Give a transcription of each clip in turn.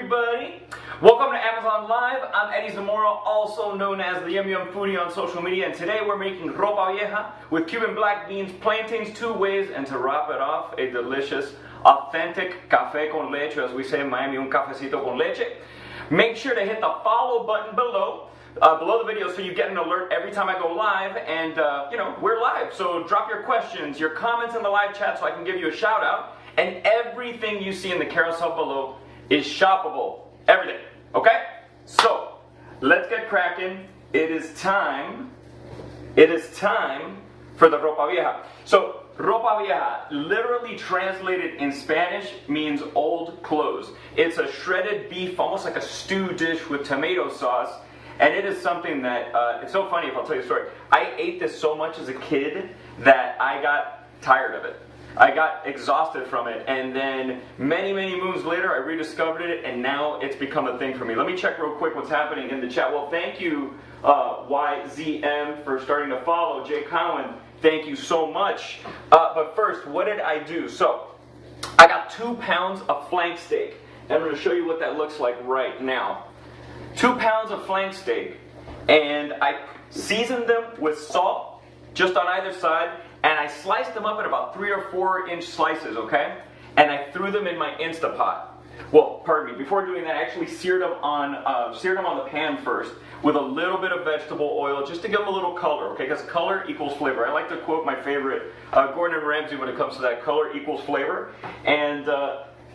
everybody. Welcome to Amazon Live. I'm Eddie Zamora, also known as the Yum Yum Foodie on social media, and today we're making Ropa Vieja with Cuban black beans, plantains, two ways, and to wrap it off, a delicious, authentic café con leche, as we say in Miami, un cafecito con leche. Make sure to hit the follow button below the video so you get an alert every time I go live, and we're live, so drop your questions, your comments in the live chat so I can give you a shout out, and everything you see in the carousel below is shoppable. Everything. Okay? So, let's get cracking. It is time for the Ropa Vieja. So, Ropa Vieja, literally translated in Spanish, means old clothes. It's a shredded beef, almost like a stew dish with tomato sauce. And it is something that, it's so funny if I'll tell you a story. I ate this so much as a kid that I got tired of it. I got exhausted from it, and then many moons later I rediscovered it, and now it's become a thing for me. Let me check real quick what's happening in the chat. Well, thank you YZM for starting to follow. Jay Cowan, thank you so much. But first, what did I do? So, I got 2 pounds of flank steak, and I'm going to show you what that looks like right now. 2 pounds of flank steak, and I seasoned them with salt just on either side, and I sliced them up in about 3 or 4 inch slices, okay? And I threw them in my Instapot. Well, pardon me, before doing that I actually seared them on the pan first with a little bit of vegetable oil just to give them a little color, okay? Because color equals flavor. I like to quote my favorite Gordon Ramsay when it comes to that, color equals flavor. And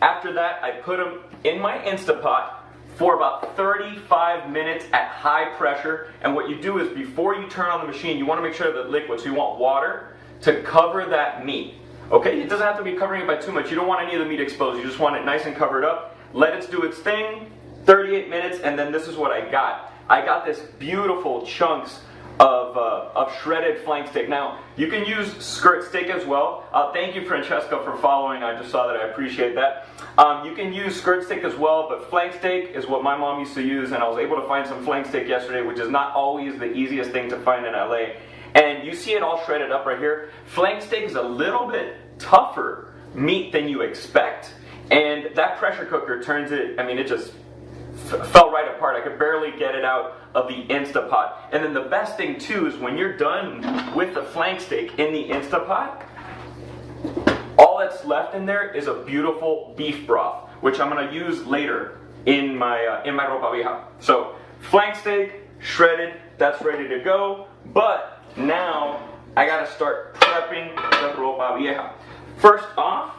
after that I put them in my Instapot for about 35 minutes at high pressure. And what you do is before you turn on the machine, you want to make sure that liquid, so you want water to cover that meat. Okay, it doesn't have to be covering it by too much. You don't want any of the meat exposed. You just want it nice and covered up. Let it do its thing, 38 minutes, and then this is what I got. I got this beautiful chunks of shredded flank steak. Now, you can use skirt steak as well. Thank you, Francesca, for following. I just saw that. I appreciate that. You can use skirt steak as well, but flank steak is what my mom used to use, and I was able to find some flank steak yesterday, which is not always the easiest thing to find in LA. And you see it all shredded up right here. Flank steak is a little bit tougher meat than you expect, and that pressure cooker turns it, I mean, it just fell right apart. I could barely get it out of the Instapot. And then the best thing too is when you're done with the flank steak in the Instapot, all that's left in there is a beautiful beef broth, which I'm going to use later in my Ropa Vieja. So flank steak, shredded, that's ready to go. But now I gotta start prepping the Ropa Vieja. First off,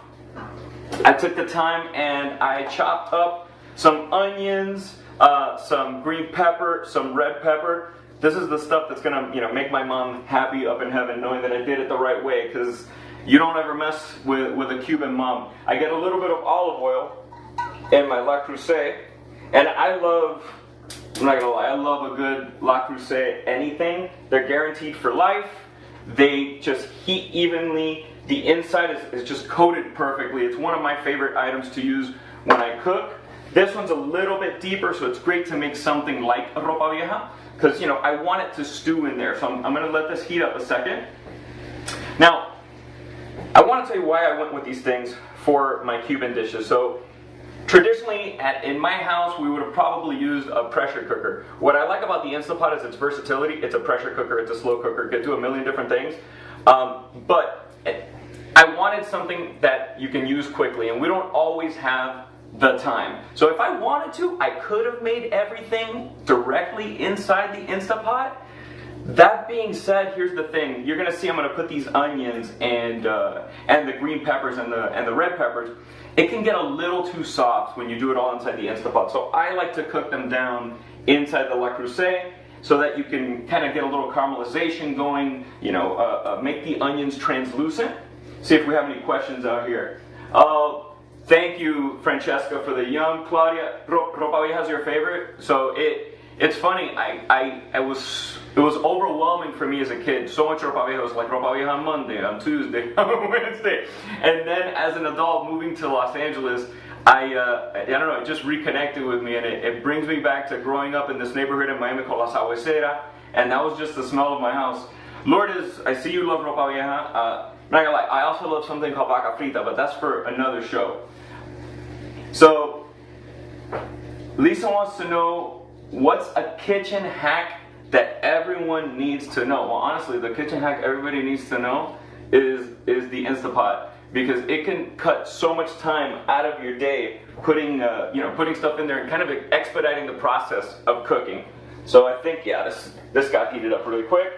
I took the time and I chopped up some onions, some green pepper, some red pepper. This is the stuff that's gonna, make my mom happy up in heaven, knowing that I did it the right way, because you don't ever mess with a Cuban mom. I get a little bit of olive oil in my La Crusade, and I'm not gonna lie, I love a good La Crusade anything. They're guaranteed for life. They just heat evenly. The inside is just coated perfectly. It's one of my favorite items to use when I cook. This one's a little bit deeper, so it's great to make something like Ropa Vieja, because I want it to stew in there. So I'm gonna let this heat up a second. Now, I want to tell you why I went with these things for my Cuban dishes. So, traditionally, in my house, we would have probably used a pressure cooker. What I like about the Instapot is its versatility. It's a pressure cooker, it's a slow cooker, it can do a million different things. But I wanted something that you can use quickly, and we don't always have the time. So if I wanted to, I could have made everything directly inside the Instapot. That being said, here's the thing. You're going to see I'm going to put these onions and the green peppers and the red peppers. It can get a little too soft when you do it all inside the Instapot. So I like to cook them down inside the La Crusade so that you can kind of get a little caramelization going, make the onions translucent. See if we have any questions out here. Thank you, Francesca, for the yum. Claudia, Ropa Vieja is your favorite? So it's funny, it was overwhelming for me as a kid. So much Ropa Vieja was like Ropa Vieja on Monday, on Tuesday, on Wednesday. And then as an adult moving to Los Angeles, I don't know, it just reconnected with me, and it brings me back to growing up in this neighborhood in Miami called La Sabuesera, and that was just the smell of my house. Lourdes, I see you love Ropa Vieja. Not gonna lie, I also love something called vaca frita, but that's for another show. So, Lisa wants to know, what's a kitchen hack that everyone needs to know? Well, honestly, the kitchen hack everybody needs to know is the Instapot, because it can cut so much time out of your day putting putting stuff in there and kind of expediting the process of cooking. So I think, yeah, this got heated up really quick.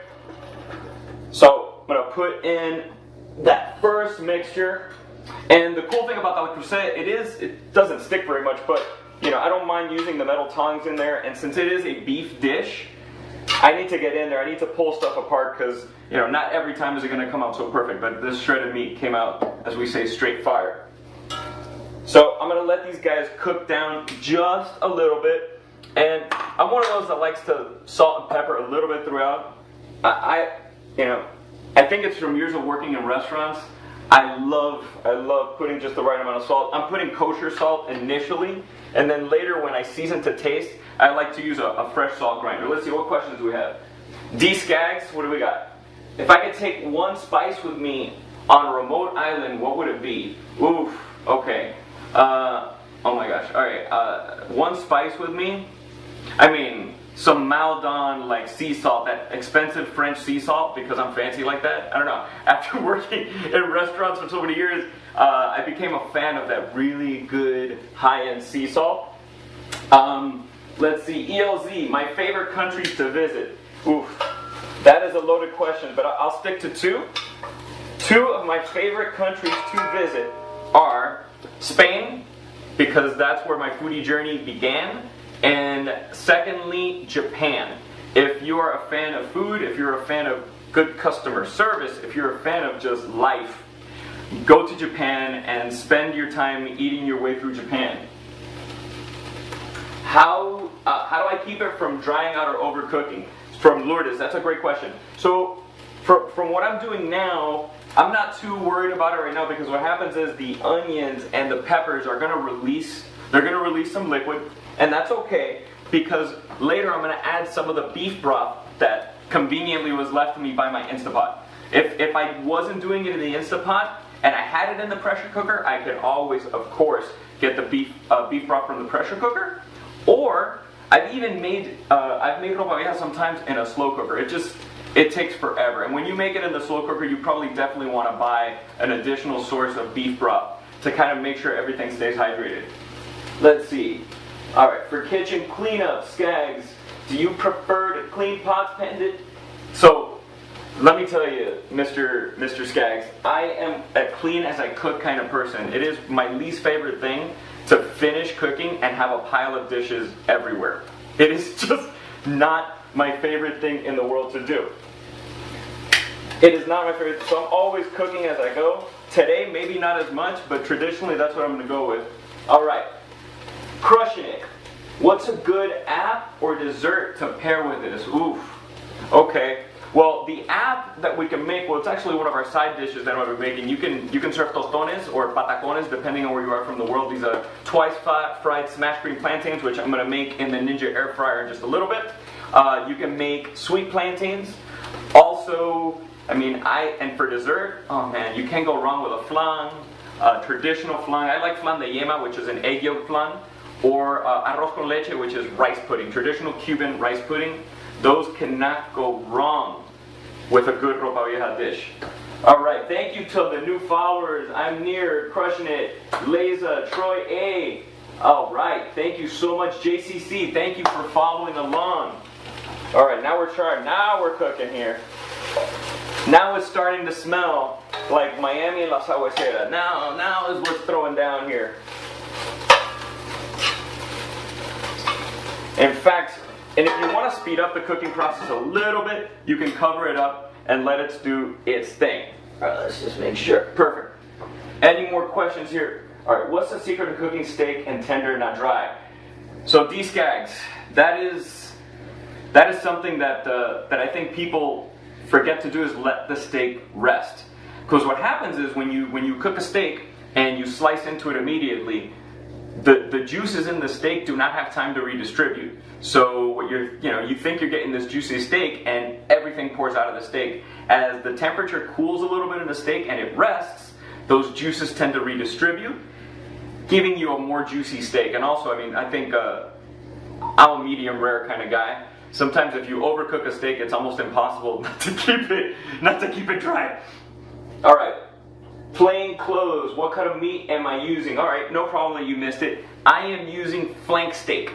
So I'm gonna put in that first mixture, and the cool thing about the crusade, it doesn't stick very much, but I don't mind using the metal tongs in there, and since it is a beef dish, I need to get in there. I need to pull stuff apart because, not every time is it going to come out so perfect, but this shredded meat came out, as we say, straight fire. So I'm going to let these guys cook down just a little bit, and I'm one of those that likes to salt and pepper a little bit throughout. I think it's from years of working in restaurants. I love putting just the right amount of salt. I'm putting kosher salt initially, and then later when I season to taste, I like to use a fresh salt grinder. Let's see, what questions do we have? D Skaggs, what do we got? If I could take one spice with me on a remote island, what would it be? Oof, okay. Oh my gosh, alright. One spice with me? I mean, some Maldon like sea salt, that expensive French sea salt, because I'm fancy like that. I don't know. After working in restaurants for so many years, I became a fan of that really good high-end sea salt. Let's see, ELZ, my favorite countries to visit. Oof, that is a loaded question, but I'll stick to two. Two of my favorite countries to visit are Spain, because that's where my foodie journey began, and secondly, Japan. If you are a fan of food, if you're a fan of good customer service, if you're a fan of just life, go to Japan and spend your time eating your way through Japan. How do I keep it from drying out or overcooking? From Lourdes, that's a great question. So from what I'm doing now, I'm not too worried about it right now, because what happens is the onions and the peppers are going to release some liquid, and that's okay, because later I'm going to add some of the beef broth that conveniently was left to me by my Instapot. If I wasn't doing it in the Instapot and I had it in the pressure cooker, I could always, of course, get the beef broth from the pressure cooker. Or I've made ropa vieja sometimes in a slow cooker. It takes forever. And when you make it in the slow cooker, you probably definitely want to buy an additional source of beef broth to kind of make sure everything stays hydrated. Let's see. All right, for kitchen cleanup, Skaggs, do you prefer to clean pots, pendant? So let me tell you, Mr. Skaggs, I am a clean as I cook kind of person. It is my least favorite thing to finish cooking and have a pile of dishes everywhere. It is just not my favorite thing in the world to do. It is not my favorite, so I'm always cooking as I go. Today, maybe not as much, but traditionally that's what I'm going to go with. All right, crushing it. What's a good app or dessert to pair with this? Oof. Okay. Well, the app that we can make, well, it's actually one of our side dishes that we're making. You can serve tostones or patacones, depending on where you are from the world. These are twice fried smashed green plantains, which I'm going to make in the Ninja air fryer in just a little bit. You can make sweet plantains. Also, and for dessert, oh man, you can't go wrong with a flan, traditional flan. I like flan de yema, which is an egg yolk flan, or arroz con leche, which is rice pudding, traditional Cuban rice pudding. Those cannot go wrong with a good ropa vieja dish. All right, thank you to the new followers. I'm near, crushing it. Leza, Troy A. All right, thank you so much, JCC. Thank you for following along. All right, now we're trying. Now we're cooking here. Now it's starting to smell like Miami and La Sabuesera. Now is what's throwing down here. In fact, and if you want to speed up the cooking process a little bit, you can cover it up and let it do its thing. All right, let's just make sure. Perfect. Any more questions here? All right, what's the secret of cooking steak and tender, not dry? So D Skaggs, that is something that I think people forget to do, is let the steak rest. Because what happens is when you cook a steak and you slice into it immediately, the juices in the steak do not have time to redistribute. So what you think you're getting this juicy steak, and everything pours out of the steak. As the temperature cools a little bit in the steak and it rests, those juices tend to redistribute, giving you a more juicy steak. And also, I think I'm a medium rare kind of guy. Sometimes if you overcook a steak, it's almost impossible not to keep it dry. All right, plain clothes. What kind of meat am I using? All right, no problem that you missed it. I am using flank steak.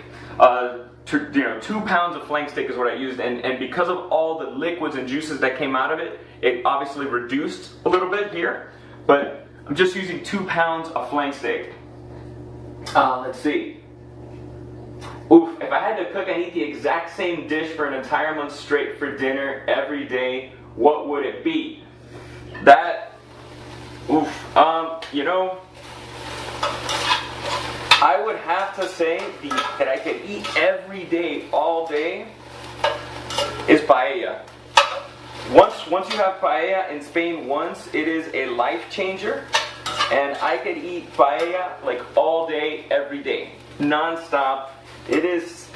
2 pounds of flank steak is what I used, and because of all the liquids and juices that came out of it, it obviously reduced a little bit here, but I'm just using 2 pounds of flank steak. Let's see. Oof, if I had to cook and eat the exact same dish for an entire month straight for dinner every day, what would it be? I would have to say that I could eat every day, all day, is paella. Once you have paella in Spain once, it is a life changer, and I could eat paella like all day, every day, non-stop. It is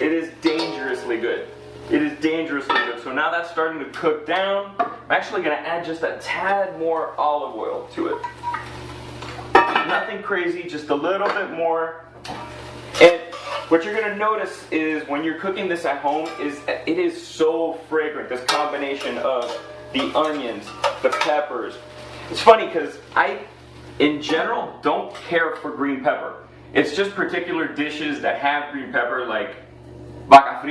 dangerously good. It is dangerously good. So now that's starting to cook down. I'm actually going to add just a tad more olive oil to it. Nothing crazy, just a little bit more. And what you're going to notice is when you're cooking this at home, it is so fragrant, this combination of the onions, the peppers. It's funny because I, in general, don't care for green pepper. It's just particular dishes that have green pepper, like Ropa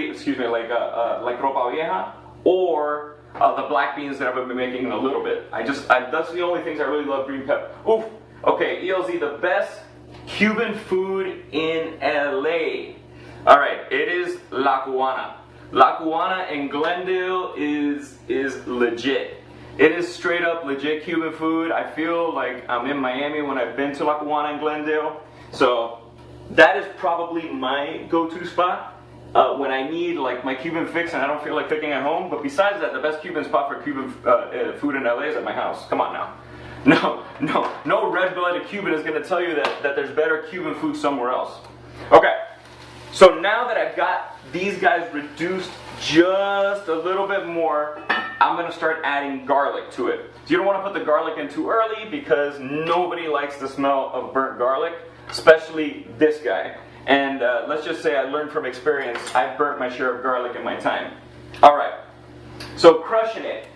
Vieja, or the black beans that I've been making in a little bit. That's the only things I really love green pepper. Oof. Okay, ELZ, the best Cuban food in LA. All right, it is La Cubana. La Cubana in Glendale is legit. It is straight up legit Cuban food. I feel like I'm in Miami when I've been to La Cubana in Glendale. So that is probably my go-to spot when I need like my Cuban fix and I don't feel like cooking at home. But besides that, the best Cuban spot for Cuban food in LA is at my house. Come on now. No red-blooded Cuban is going to tell you that there's better Cuban food somewhere else. Okay, so now that I've got these guys reduced just a little bit more, I'm going to start adding garlic to it. So you don't want to put the garlic in too early because nobody likes the smell of burnt garlic, especially this guy. And let's just say I learned from experience, I've burnt my share of garlic in my time. Alright, so crushing it.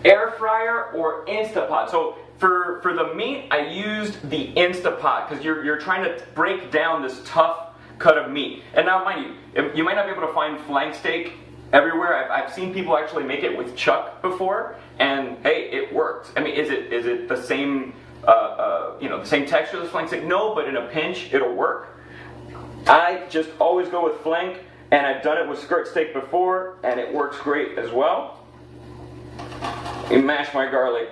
Air fryer or Instapot. So for the meat, I used the Instapot because you're trying to break down this tough cut of meat. And now, mind you, you might not be able to find flank steak everywhere. I've seen people actually make it with chuck before, and hey, it worked. I mean, is it the same the same texture as flank steak? No, but in a pinch, it'll work. I just always go with flank, and I've done it with skirt steak before, and it works great as well. And mash my garlic.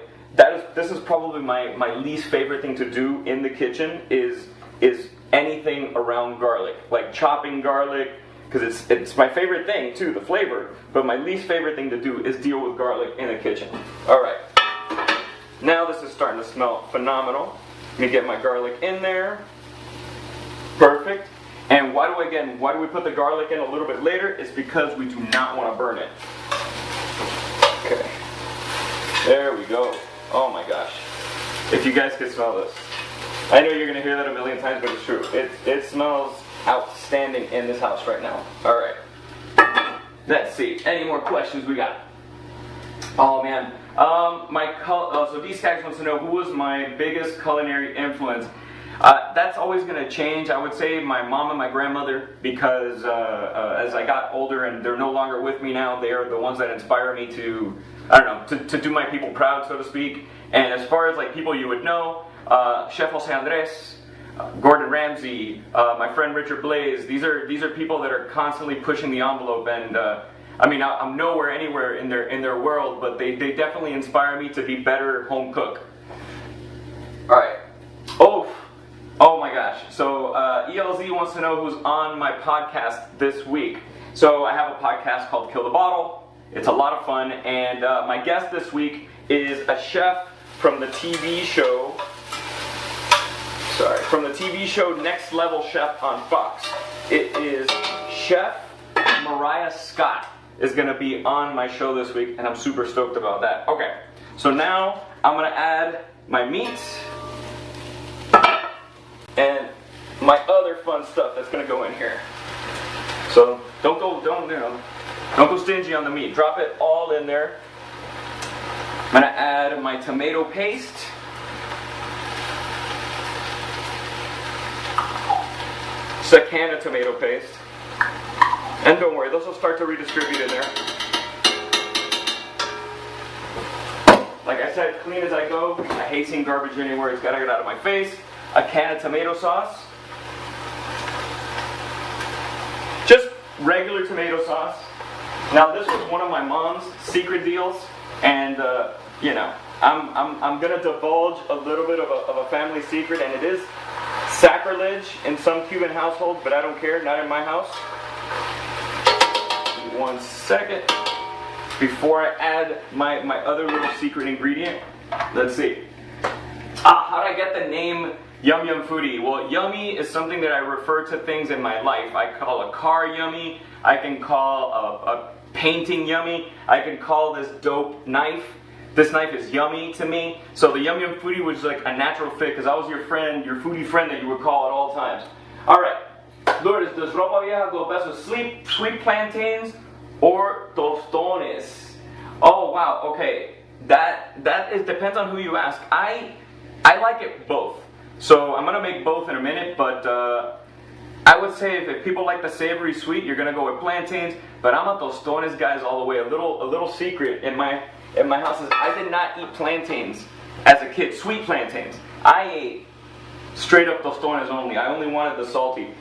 This is probably my least favorite thing to do in the kitchen is anything around garlic, like chopping garlic, because it's my favorite thing too, the flavor. But my least favorite thing to do is deal with garlic in the kitchen. All right, now this is starting to smell phenomenal. Let me get my garlic in there. Perfect. And why do we put the garlic in a little bit later? It's because we do not want to burn it. Okay. There we go. Oh my gosh. If you guys could smell this. I know you're going to hear that a million times, but it's true. It smells outstanding in this house right now. Alright. Let's see. Any more questions we got? Oh man. So these guys wants to know who was my biggest culinary influence. That's always going to change. I would say my mom and my grandmother, because as I got older and they're no longer with me now, they are the ones that inspire me to, to do my people proud, so to speak. And as far as like people you would know, Chef Jose Andres, Gordon Ramsay, my friend Richard Blaze, these are people that are constantly pushing the envelope. And I'm nowhere anywhere in their world, but they definitely inspire me to be better home cook. All right. Oh my gosh. So ELZ wants to know who's on my podcast this week. So I have a podcast called Kill the Bottle. It's a lot of fun, and my guest this week is a chef from the TV show. From the TV show Next Level Chef on Fox. It is Chef Mariah Scott is going to be on my show this week, and I'm super stoked about that. Okay, so now I'm going to add my meats and my other fun stuff that's going to go in here. So Don't go stingy on the meat. Drop it all in there. I'm gonna add my tomato paste. It's a can of tomato paste. And don't worry, those will start to redistribute in there. Like I said, clean as I go. I hate seeing garbage anywhere. It's gotta get out of my face. A can of tomato sauce. Just regular tomato sauce. Now this was one of my mom's secret deals, and you know, I'm gonna divulge a little bit of a family secret, and it is sacrilege in some Cuban households, but I don't care, not in my house. 1 second before I add my other little secret ingredient. Let's see. How did I get the name Yum Yum Foodie? Well, yummy is something that I refer to things in my life. I call a car yummy. I can call a painting yummy. I can call this dope knife. This knife is yummy to me. So the Yum Yum Foodie was like a natural fit because I was your friend, your foodie friend that you would call at all times. All right. Lourdes, does Ropa Vieja go best with sweet plantains or tostones? Oh wow, okay. Depends on who you ask. I like it both. So I'm gonna make both in a minute, but I would say if people like the savory sweet, you're gonna go with plantains. But I'm a tostones guys all the way. A little secret in my house is I did not eat plantains as a kid. Sweet plantains. I ate straight up tostones only. I only wanted the salty.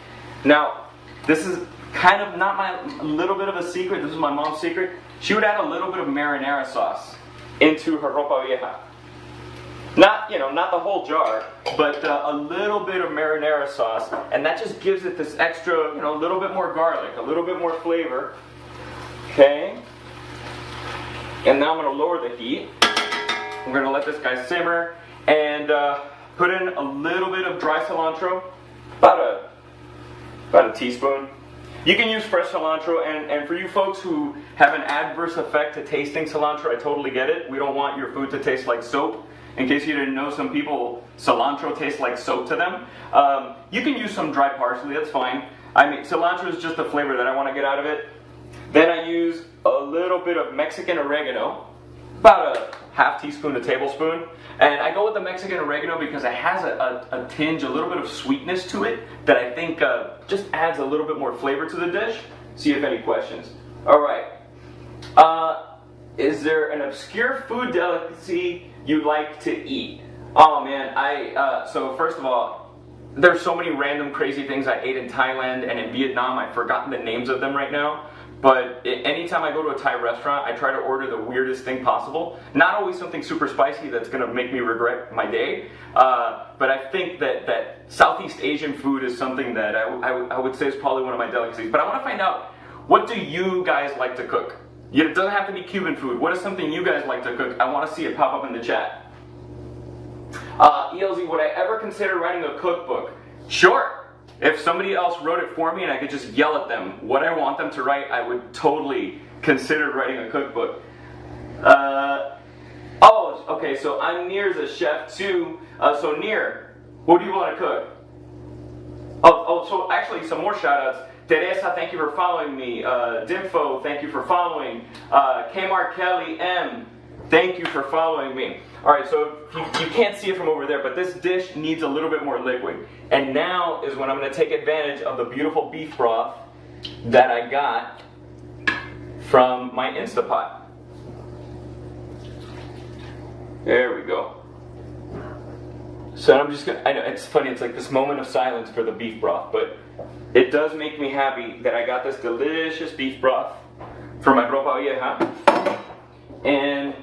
Now, this is kind of not my little bit of a secret. This is my mom's secret. She would add a little bit of marinara sauce into her ropa vieja. Not the whole jar, but a little bit of marinara sauce, and that just gives it this extra, a little bit more garlic, a little bit more flavor. Okay. And now I'm going to lower the heat. I'm going to let this guy simmer and put in a little bit of dry cilantro, about a teaspoon. You can use fresh cilantro, and for you folks who have an adverse effect to tasting cilantro, I totally get it. We don't want your food to taste like soap. In case you didn't know, some people, cilantro tastes like soap to them. You can use some dry parsley, that's fine. I mean, cilantro is just the flavor that I want to get out of it. Then I use a little bit of Mexican oregano, about a half teaspoon to tablespoon. And I go with the Mexican oregano because it has a tinge, a little bit of sweetness to it that I think just adds a little bit more flavor to the dish. See if you have any questions. All right. Is there an obscure food delicacy you like to eat? Oh man, so first of all, there's so many random crazy things I ate in Thailand and in Vietnam. I've forgotten the names of them right now. But anytime I go to a Thai restaurant, I try to order the weirdest thing possible. Not always something super spicy that's going to make me regret my day. But I think that Southeast Asian food is something that I would say is probably one of my delicacies. But I want to find out, what do you guys like to cook? It doesn't have to be Cuban food. What is something you guys like to cook? I want to see it pop up in the chat. ELZ, would I ever consider writing a cookbook? Sure. If somebody else wrote it for me and I could just yell at them what I want them to write, I would totally consider writing a cookbook. Oh, okay, so I'm Near's a chef too. So Near, what do you want to cook? Oh, so actually some more shout outs. Teresa, thank you for following me. Dimfo, thank you for following. Kmar Kelly M, thank you for following me. Alright, so you can't see it from over there, but this dish needs a little bit more liquid. And now is when I'm going to take advantage of the beautiful beef broth that I got from my Instapot. There we go. So I'm just going to, I know, it's funny, it's like this moment of silence for the beef broth, but it does make me happy that I got this delicious beef broth from my Ropa Vieja. And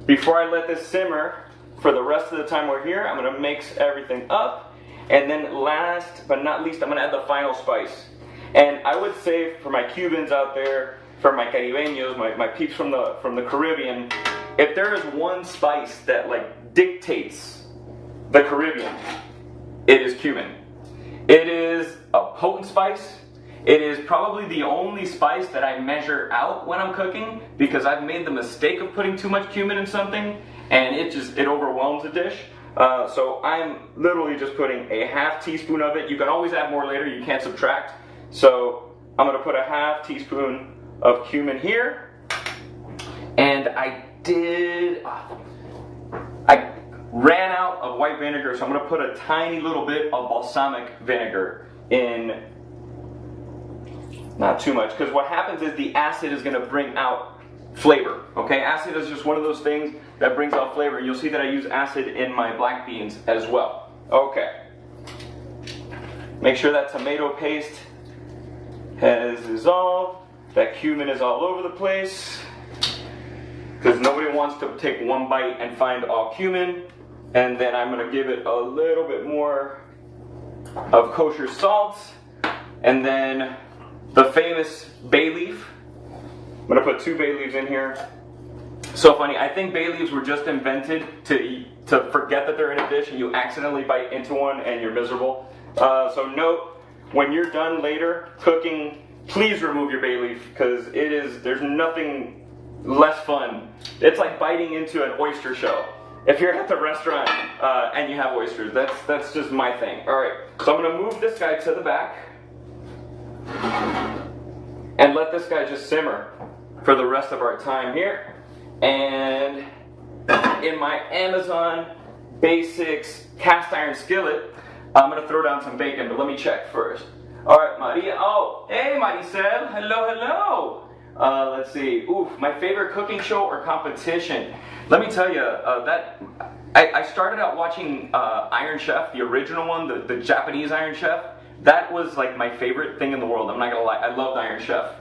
before I let this simmer for the rest of the time we're here, I'm going to mix everything up. And then last but not least, I'm going to add the final spice. And I would say for my Cubans out there, for my Caribeños, my peeps from the Caribbean, if there is one spice that like dictates the Caribbean, it is cumin. It is a potent spice. It is probably the only spice that I measure out when I'm cooking because I've made the mistake of putting too much cumin in something and it overwhelms the dish. So I'm literally just putting a half teaspoon of it. You can always add more later, you can't subtract. So I'm going to put a half teaspoon of cumin here. And I ran out of white vinegar, so I'm going to put a tiny little bit of balsamic vinegar in. Not too much, because what happens is the acid is going to bring out flavor. Okay, acid is just one of those things that brings out flavor. You'll see that I use acid in my black beans as well. Okay. Make sure that tomato paste has dissolved, that cumin is all over the place, because nobody wants to take one bite and find all cumin. And then I'm going to give it a little bit more of kosher salt, and then the famous bay leaf. I'm going to put 2 bay leaves in here. So funny, I think bay leaves were just invented to forget that they're in a dish and you accidentally bite into one and you're miserable. So note, when you're done later cooking, please remove your bay leaf, because there's nothing less fun. It's like biting into an oyster shell. If you're at the restaurant and you have oysters, that's just my thing. All right, so I'm going to move this guy to the back and let this guy just simmer for the rest of our time here. And in my Amazon Basics cast iron skillet, I'm going to throw down some bacon, but let me check first. All right, Maria. Oh, hey, Maricel. Hello, hello. Let's see. Oof, my favorite cooking show or competition. Let me tell you, that I started out watching Iron Chef, the original one, the Japanese Iron Chef. That was like my favorite thing in the world. I'm not gonna lie, I loved Iron Chef.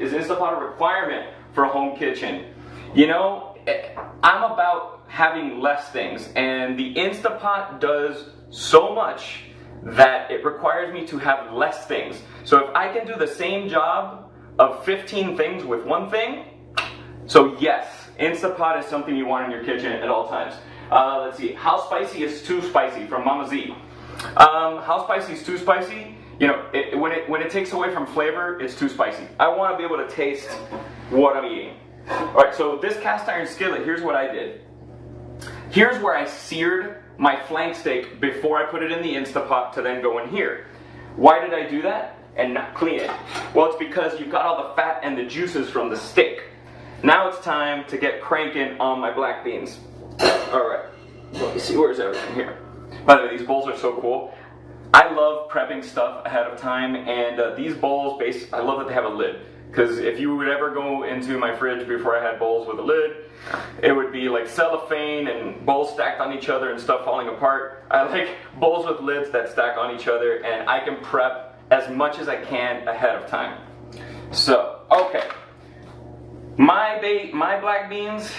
Is Instapot a requirement for a home kitchen? You know, I'm about having less things, and the Instapot does so much that it requires me to have less things. So if I can do the same job of 15 things with one thing, so yes, Instapot is something you want in your kitchen at all times. Let's see, how spicy is too spicy from Mama Z? How spicy is too spicy? You know, when it takes away from flavor, it's too spicy. I want to be able to taste what I'm eating. Alright, so this cast iron skillet, here's what I did. Here's where I seared my flank steak before I put it in the Instapot to then go in here. Why did I do that and not clean it? Well, it's because you've got all the fat and the juices from the steak. Now it's time to get cranking on my black beans. Alright, let me see, where's everything here? By the way, these bowls are so cool. I love prepping stuff ahead of time, and these bowls, I love that they have a lid. Because if you would ever go into my fridge before I had bowls with a lid, it would be like cellophane and bowls stacked on each other and stuff falling apart. I like bowls with lids that stack on each other, and I can prep as much as I can ahead of time. So, okay. My black beans,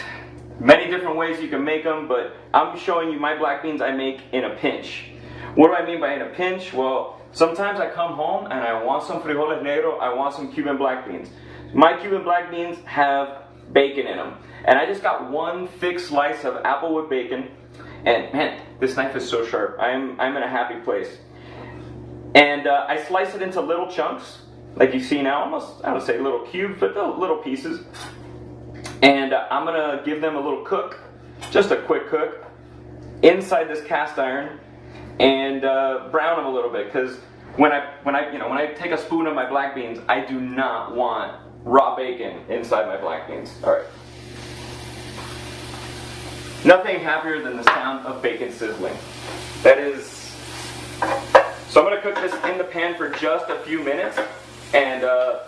many different ways you can make them, but I'm showing you my black beans I make in a pinch. What do I mean by in a pinch? Well, sometimes I come home and I want some frijoles negro, I want some Cuban black beans. My Cuban black beans have bacon in them. And I just got one thick slice of applewood bacon. And man, this knife is so sharp. I'm in a happy place. And I slice it into little chunks, like you see now, almost, I would say little cubes, but little pieces. And I'm gonna give them a little cook, just a quick cook, inside this cast iron, and brown them a little bit, because when I take a spoon of my black beans, I do not want raw bacon inside my black beans. All right. Nothing happier than the sound of bacon sizzling. That is. So I'm going to cook this in the pan for just a few minutes and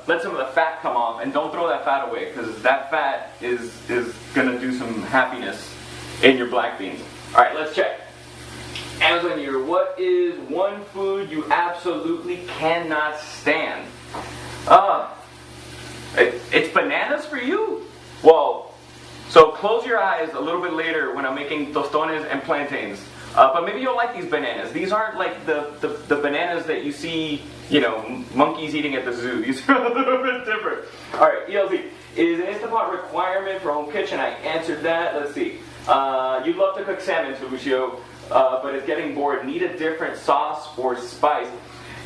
let some of the fat come off. And don't throw that fat away, because that fat is going to do some happiness in your black beans. All right, let's check. Amazon here, what is one food you absolutely cannot stand? It's bananas for you? Well, so close your eyes a little bit later when I'm making tostones and plantains. But maybe you'll like these bananas. These aren't like the bananas that you see, you know, monkeys eating at the zoo. These are a little bit different. Alright, ELZ, is an Instapot requirement for home kitchen? I answered that. Let's see. You'd love to cook salmon, Lucio, but it's getting bored. Need a different sauce or spice.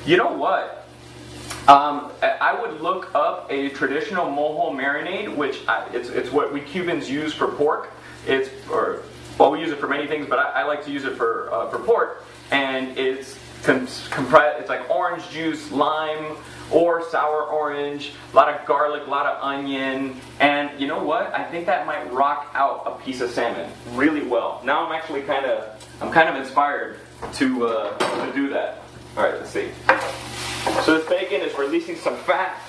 You know what? I would look up a traditional mojo marinade, which it's what we Cubans use for pork. Well, we use it for many things, but I like to use it for pork. And it's it's like orange juice, lime, or sour orange, a lot of garlic, a lot of onion, and you know what? I think that might rock out a piece of salmon really well. Now I'm actually kind of inspired to do that. All right, let's see. So this bacon is releasing some fat.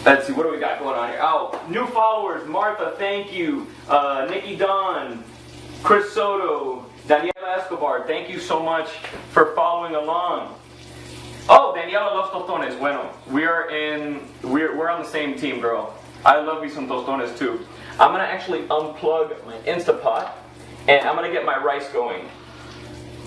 Let's see, what do we got going on here? Oh, new followers, Martha, thank you. Nikki Dawn, Chris Soto, Daniela Escobar, thank you so much for following along. Oh, Daniela loves Tostones. Bueno, we're on the same team, girl. I love me some Tostones too. I'm gonna actually unplug my Instapot, and I'm gonna get my rice going.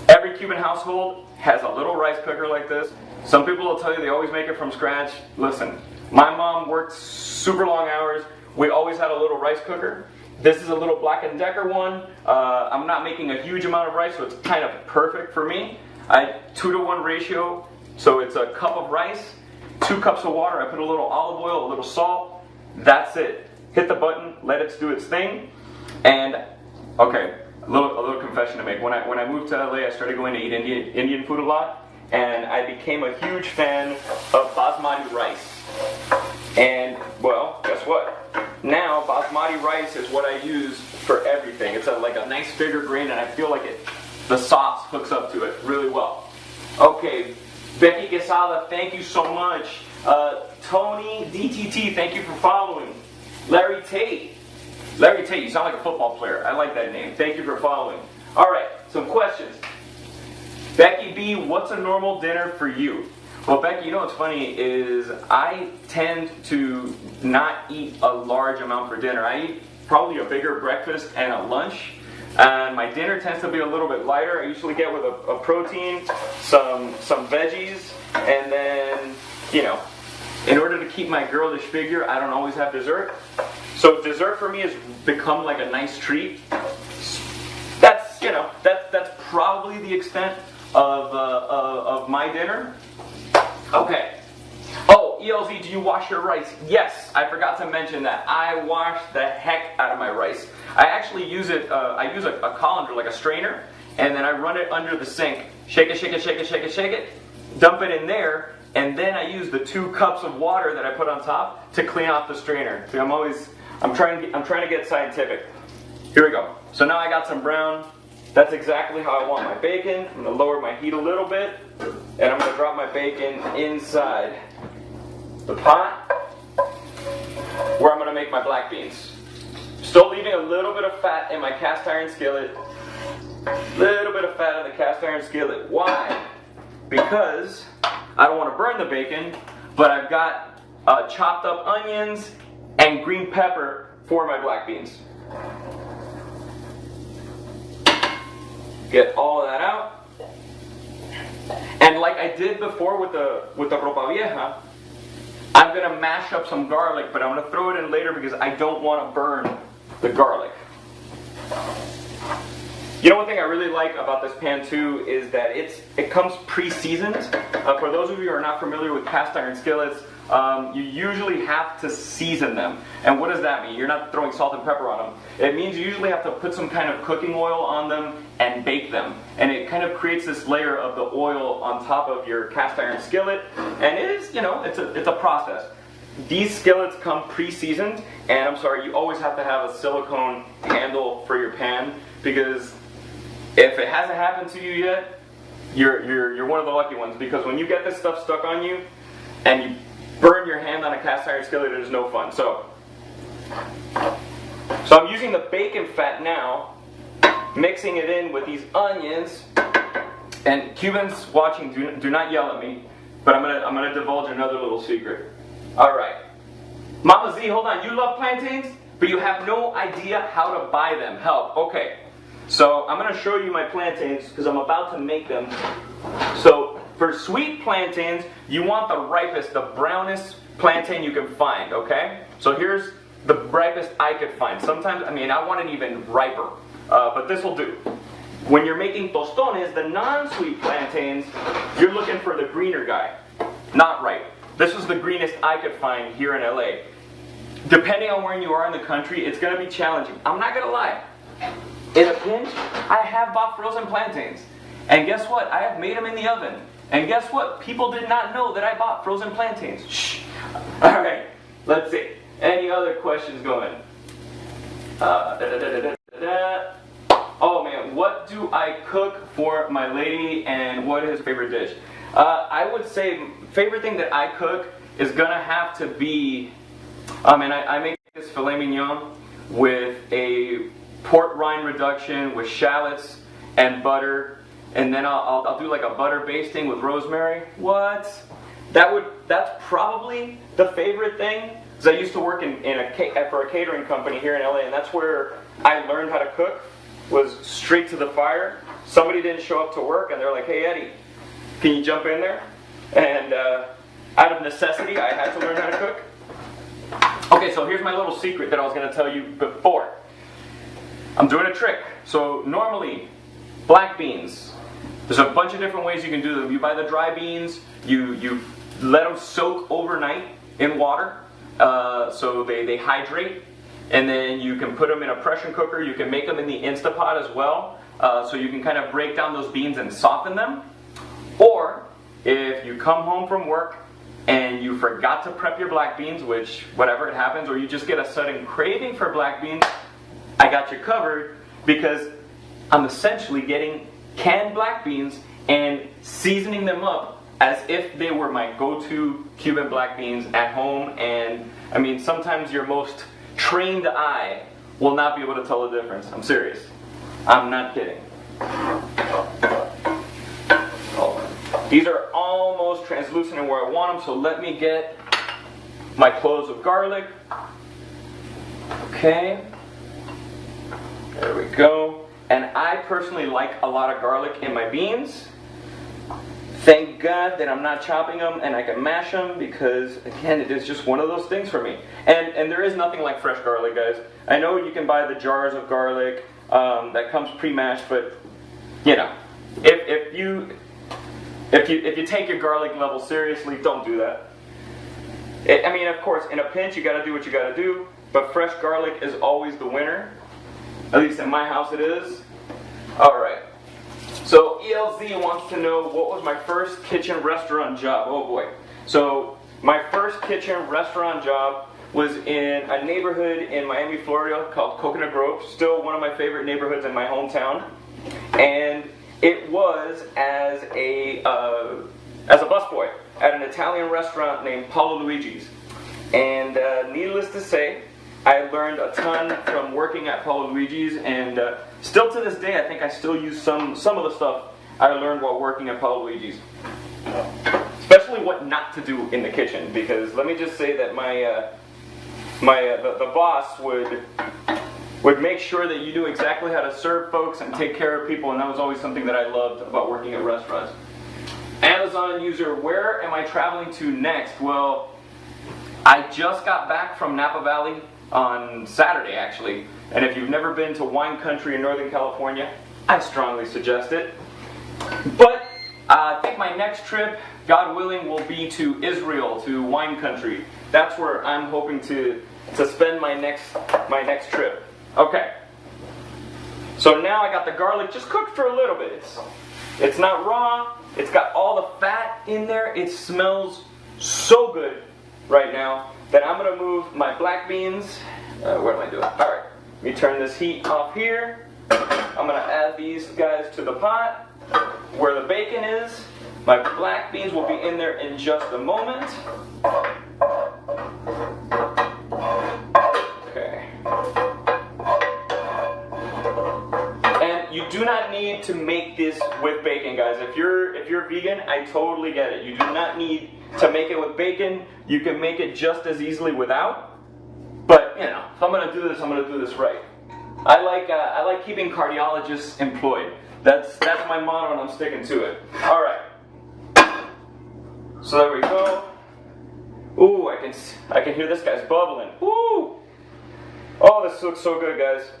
Every Cuban household has a little rice cooker like this. Some people will tell you they always make it from scratch. Listen, my mom worked super long hours. We always had a little rice cooker. This is a little Black & Decker one. I'm not making a huge amount of rice, so it's kind of perfect for me. 2-to-1 ratio, so it's a cup of rice, 2 cups of water. I put a little olive oil, a little salt. That's it. Hit the button, let it do its thing. And okay, a little confession to make. When I moved to LA, I started going to eat Indian food a lot, and I became a huge fan of basmati rice. And well, guess what? Now basmati rice is what I use for everything. It's like a nice bigger grain, and I feel like the sauce hooks up to it really well. Okay, Becky Quesada, thank you so much. Tony DTT, thank you for following. Larry Tate, you sound like a football player. I like that name. Thank you for following. All right, some questions. Becky B, what's a normal dinner for you? Well, Becky, you know what's funny is I tend to not eat a large amount for dinner. I eat probably a bigger breakfast and a lunch. And my dinner tends to be a little bit lighter. I usually get with a protein, some veggies, and then, you know, in order to keep my girlish figure, I don't always have dessert. So dessert for me has become like a nice treat. That's, you know, that's probably the extent of my dinner. Okay. Oh, ELZ, do you wash your rice? Yes, I forgot to mention that. I wash the heck out of my rice. I actually use it, I use a colander, like a strainer, and then I run it under the sink. Shake it, shake it, shake it, shake it, shake it. Dump it in there, and then I use the 2 cups of water that I put on top to clean off the strainer. See, I'm trying to get scientific. Here we go. So now I got some brown. That's exactly how I want my bacon. I'm going to lower my heat a little bit, and I'm going to drop my bacon inside the pot where I'm going to make my black beans. Still leaving a little bit of fat in my cast iron skillet. Little bit of fat in the cast iron skillet. Why? Because I don't want to burn the bacon, but I've got chopped up onions and green pepper for my black beans. Get all of that out. And like I did before with the Ropa Vieja, I'm going to mash up some garlic, but I'm going to throw it in later because I don't want to burn the garlic. You know, one thing I really like about this pan too is that it comes pre-seasoned. For those of you who are not familiar with cast iron skillets, you usually have to season them. And what does that mean? You're not throwing salt and pepper on them. It means you usually have to put some kind of cooking oil on them and bake them. And it kind of creates this layer of the oil on top of your cast iron skillet. And it is, you know, it's a process. These skillets come pre-seasoned, and I'm sorry, you always have to have a silicone handle for your pan, because if it hasn't happened to you yet, you're one of the lucky ones, because when you get this stuff stuck on you and you burn your hand on a cast iron skillet, it is no fun. So I'm using the bacon fat now, mixing it in with these onions. And Cubans watching, do not yell at me, but I'm gonna divulge another little secret. All right, Mama Z, hold on. You love plantains, but you have no idea how to buy them. Help. Okay, so I'm gonna show you my plantains because I'm about to make them. So for sweet plantains, you want the ripest, the brownest plantain you can find, okay? So here's the ripest I could find. Sometimes, I mean, I want it even riper, but this will do. When you're making tostones, the non-sweet plantains, you're looking for the greener guy, not ripe. This was the greenest I could find here in LA. Depending on where you are in the country, it's gonna be challenging. I'm not gonna lie. in a pinch, I have bought frozen plantains. And guess what? I have made them in the oven. And guess what? People did not know that I bought frozen plantains. Shh. All right, let's see. Any other questions going? Oh man, what do I cook for my lady and what is her favorite dish? I would say favorite thing that I cook is gonna have to be, I make this filet mignon with a port rind reduction with shallots and butter, and then I'll do like a butter basting with rosemary. What? That's probably the favorite thing. Because I used to work for a catering company here in LA, and that's where I learned how to cook, was straight to the fire. Somebody didn't show up to work, and they're like, "Hey Eddie, can you jump in there?" And out of necessity, I had to learn how to cook. Okay, so here's my little secret that I was going to tell you before. I'm doing a trick. So normally, black beans, there's a bunch of different ways you can do them. You buy the dry beans, you let them soak overnight in water, so they hydrate, and then you can put them in a pressure cooker. You can make them in the Instapot as well, so you can kind of break down those beans and soften them. Or if you come home from work and you forgot to prep your black beans, which whatever it happens, or you just get a sudden craving for black beans, I got you covered, because I'm essentially getting canned black beans and seasoning them up as if they were my go-to Cuban black beans at home. And I mean, sometimes your most trained eye will not be able to tell the difference. I'm serious. I'm not kidding. These are almost translucent in where I want them, so let me get my cloves of garlic. Okay. There we go. And I personally like a lot of garlic in my beans. Thank God that I'm not chopping them and I can mash them, because again, it is just one of those things for me. And there is nothing like fresh garlic, guys. I know you can buy the jars of garlic that comes pre-mashed, but you know, if you take your garlic level seriously, don't do that. I mean, of course, in a pinch, you got to do what you got to do, but fresh garlic is always the winner. At least in my house it is. Alright. So ELZ wants to know, what was my first kitchen restaurant job? Oh boy. So my first kitchen restaurant job was in a neighborhood in Miami, Florida called Coconut Grove. Still one of my favorite neighborhoods in my hometown. And it was as a busboy at an Italian restaurant named Paulo Luigi's. And needless to say, I learned a ton from working at Paulo Luigi's, and still to this day, I think I still use some of the stuff I learned while working at Paulo Luigi's. Especially what not to do in the kitchen, because let me just say that the boss would make sure that you knew exactly how to serve folks and take care of people, and that was always something that I loved about working at restaurants. Amazon user, where am I traveling to next? Well, I just got back from Napa Valley on Saturday, actually, and if you've never been to wine country in Northern California, I strongly suggest it. But I think my next trip, God willing, will be to Israel, to wine country. That's where I'm hoping to spend my next trip. Okay, so now I got the garlic just cooked for a little bit. It's not raw, it's got all the fat in there. It smells so good right now that I'm going to move my black beans. What am I doing? Alright, let me turn this heat off here. I'm going to add these guys to the pot where the bacon is. My black beans will be in there in just a moment. Okay. And you do not need to make this with bacon, guys. If you're vegan, I totally get it. You do not need to make it with bacon. You can make it just as easily without. But you know, if I'm going to do this, I'm going to do this right. I like keeping cardiologists employed. That's my motto, and I'm sticking to it. All right. So there we go. Ooh, I can hear this guy's bubbling. Ooh. Oh, this looks so good, guys.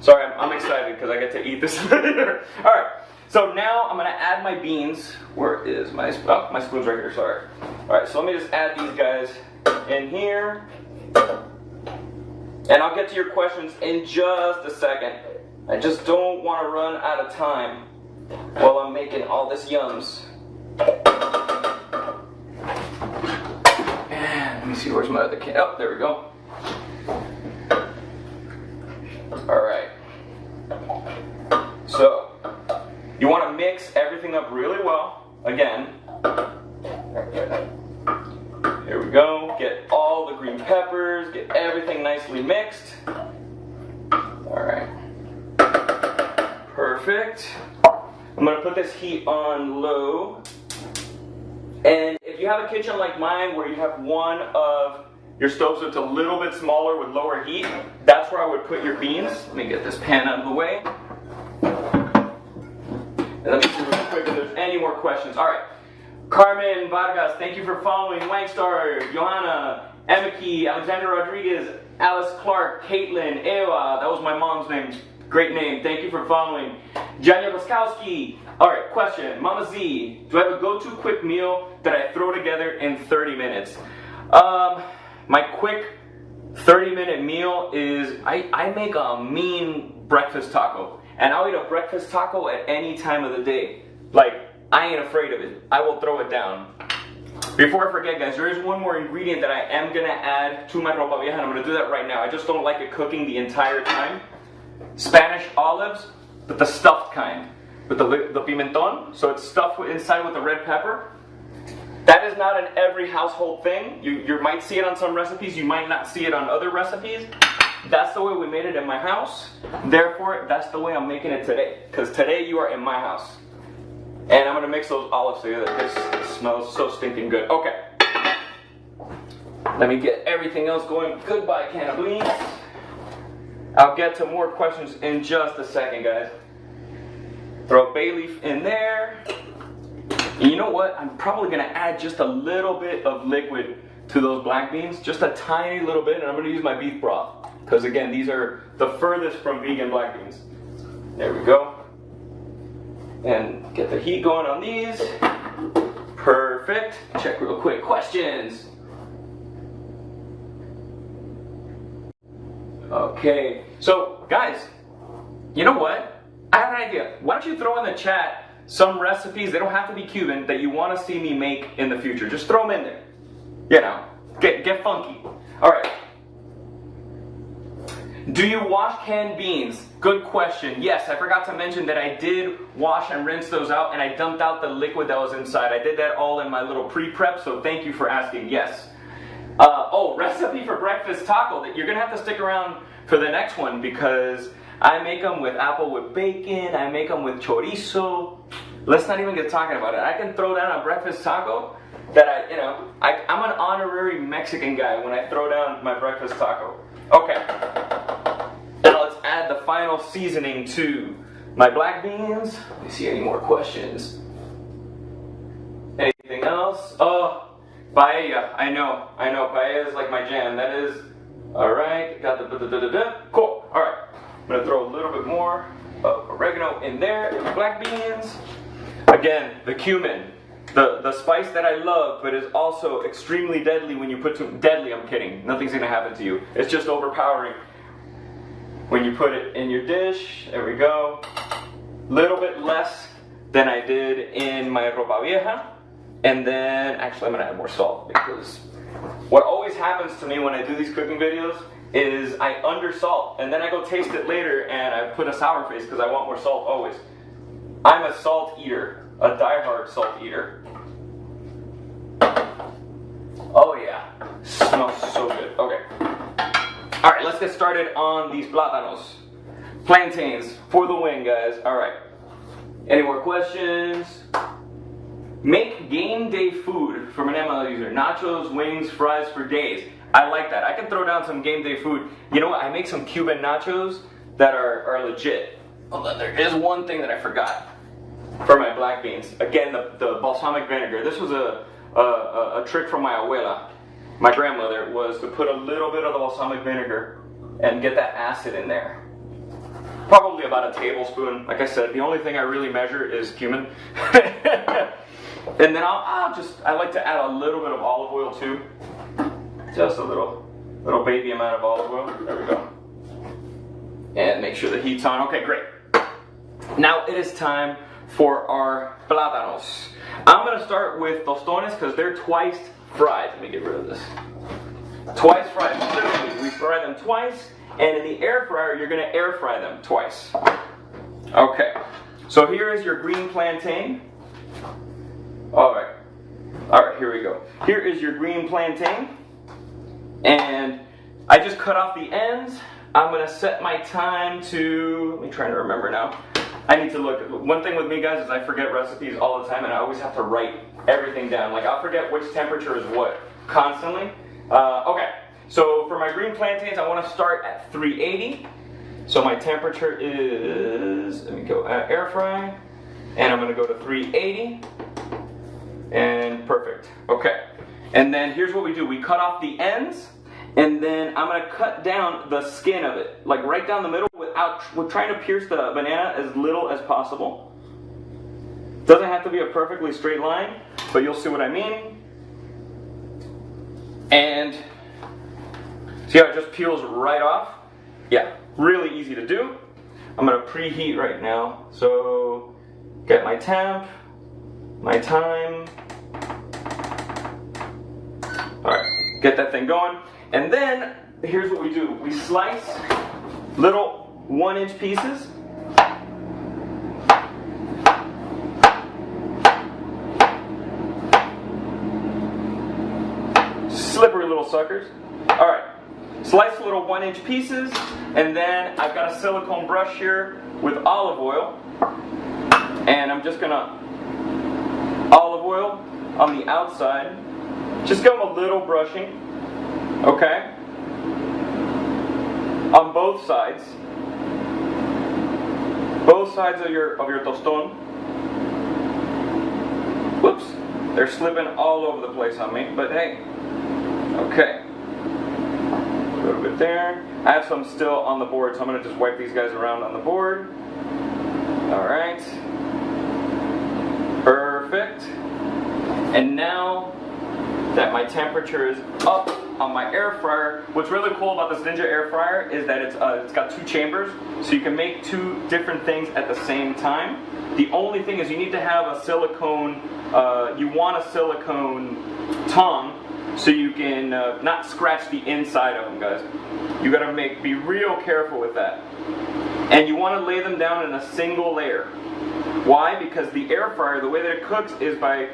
Sorry, I'm excited because I get to eat this later. All right. So now I'm going to add my beans. Where is my spoon? Oh, my spoon's right here, sorry. Alright, so let me just add these guys in here. And I'll get to your questions in just a second. I just don't want to run out of time while I'm making all this yums. And let me see, where's my other can? Oh, there we go. Alright. So, you want to mix everything up really well. Again. Here we go. Get all the green peppers. Get everything nicely mixed. Alright. Perfect. I'm going to put this heat on low. And if you have a kitchen like mine where you have one of your stoves that's a little bit smaller with lower heat, that's where I would put your beans. Let me get this pan out of the way. And let me see real quick if there's any more questions. Alright. Carmen Vargas, thank you for following. Wangstar, Johanna, Emiki, Alexandra Rodriguez, Alice Clark, Caitlin, Eva, that was my mom's name. Great name. Thank you for following. Janya Boskowski. Alright, question. Mama Z, do I have a go-to quick meal that I throw together in 30 minutes? My quick 30-minute meal is, I make a mean breakfast taco. And I'll eat a breakfast taco at any time of the day. Like, I ain't afraid of it. I will throw it down. Before I forget, guys, there is one more ingredient that I am going to add to my ropa vieja, and I'm going to do that right now. I just don't like it cooking the entire time. Spanish olives, but the stuffed kind. With the pimentón, so it's stuffed inside with the red pepper. That is not an every household thing. You might see it on some recipes, you might not see it on other recipes. That's the way we made it in my house. Therefore, that's the way I'm making it today. Because today you are in my house. And I'm going to mix those olives together. This smells so stinking good. Okay. Let me get everything else going. Goodbye, can of beans. I'll get to more questions in just a second, guys. Throw a bay leaf in there. And you know what? I'm probably going to add just a little bit of liquid to those black beans. Just a tiny little bit. And I'm going to use my beef broth. Because again, these are the furthest from vegan black beans. There we go. And get the heat going on these. Perfect. Check real quick. Questions? Okay. So, guys, you know what? I have an idea. Why don't you throw in the chat some recipes, they don't have to be Cuban, that you want to see me make in the future. Just throw them in there. You know, get funky. Alright. Do you wash canned beans? Good question. Yes, I forgot to mention that I did wash and rinse those out, and I dumped out the liquid that was inside. I did that all in my little pre-prep, so thank you for asking. Yes. Recipe for breakfast taco. You're going to have to stick around for the next one, because I make them with apple with bacon. I make them with chorizo. Let's not even get talking about it. I can throw down a breakfast taco that I'm an honorary Mexican guy when I throw down my breakfast taco. Okay. Now let's add the final seasoning to my black beans. Let me see any more questions. Anything else? Oh, paella. I know. Paella is like my jam. That is. Alright. Got the cool. Alright. I'm going to throw a little bit more of oregano in there in the black beans. Again, the cumin. The spice that I love, but is also extremely deadly when you put too deadly. I'm kidding. Nothing's going to happen to you. It's just overpowering when you put it in your dish. There we go. Little bit less than I did in my ropa vieja. And then, actually, I'm going to add more salt, because what always happens to me when I do these cooking videos is I undersalt, and then I go taste it later and I put a sour face because I want more salt always. I'm a salt eater, a diehard salt eater. Oh yeah, smells so good. Okay. Alright, let's get started on these plátanos. Plantains, for the win, guys. Alright. Any more questions? Make game day food from an ML user. Nachos, wings, fries for days. I like that. I can throw down some game day food. You know what? I make some Cuban nachos that are legit. Hold on, there is one thing that I forgot for my black beans. Again, the balsamic vinegar. This was a trick from my abuela, my grandmother, was to put a little bit of the balsamic vinegar and get that acid in there. Probably about a tablespoon. Like I said, the only thing I really measure is cumin. And then I like to add a little bit of olive oil too. Just a little baby amount of olive oil. There we go. And make sure the heat's on. Okay, great. Now it is time for our plátanos. I'm gonna start with tostones because they're twice fried. Let me get rid of this. Twice fried, literally. We fry them twice, and in the air fryer, you're gonna air fry them twice. Okay, so here is your green plantain. Alright, here we go. Here is your green plantain, and I just cut off the ends. I'm gonna set my time to, let me try to remember now. I need to look. One thing with me, guys, is I forget recipes all the time, and I always have to write everything down. Like, I'll forget which temperature is what constantly. Okay, so for my green plantains, I want to start at 380. So my temperature is, let me go air fry, and I'm going to go to 380, and perfect. Okay, and then here's what we do. We cut off the ends, and then I'm going to cut down the skin of it, like right down the middle, we're trying to pierce the banana as little as possible. Doesn't have to be a perfectly straight line, but you'll see what I mean. And see how it just peels right off? Yeah, really easy to do. I'm gonna preheat right now. So get my temp, my time. All right, get that thing going. And then here's what we do. We slice little 1-inch pieces. Slippery little suckers. All right, slice little 1-inch pieces, and then I've got a silicone brush here with olive oil, and I'm just gonna olive oil on the outside. Just give them a little brushing, okay? On both sides. Both sides of your tostón. Whoops, they're slipping all over the place on me, but hey. Okay, a little bit there. I have some still on the board, so I'm going to just wipe these guys around on the board. Alright, perfect. And now that my temperature is up on my air fryer, what's really cool about this Ninja air fryer is that it's got 2 chambers, so you can make 2 different things at the same time. The only thing is you need to have a silicone, you want a silicone tongue, so you can not scratch the inside of them, guys. You gotta be real careful with that. And you wanna lay them down in a single layer. Why? Because the air fryer, the way that it cooks is by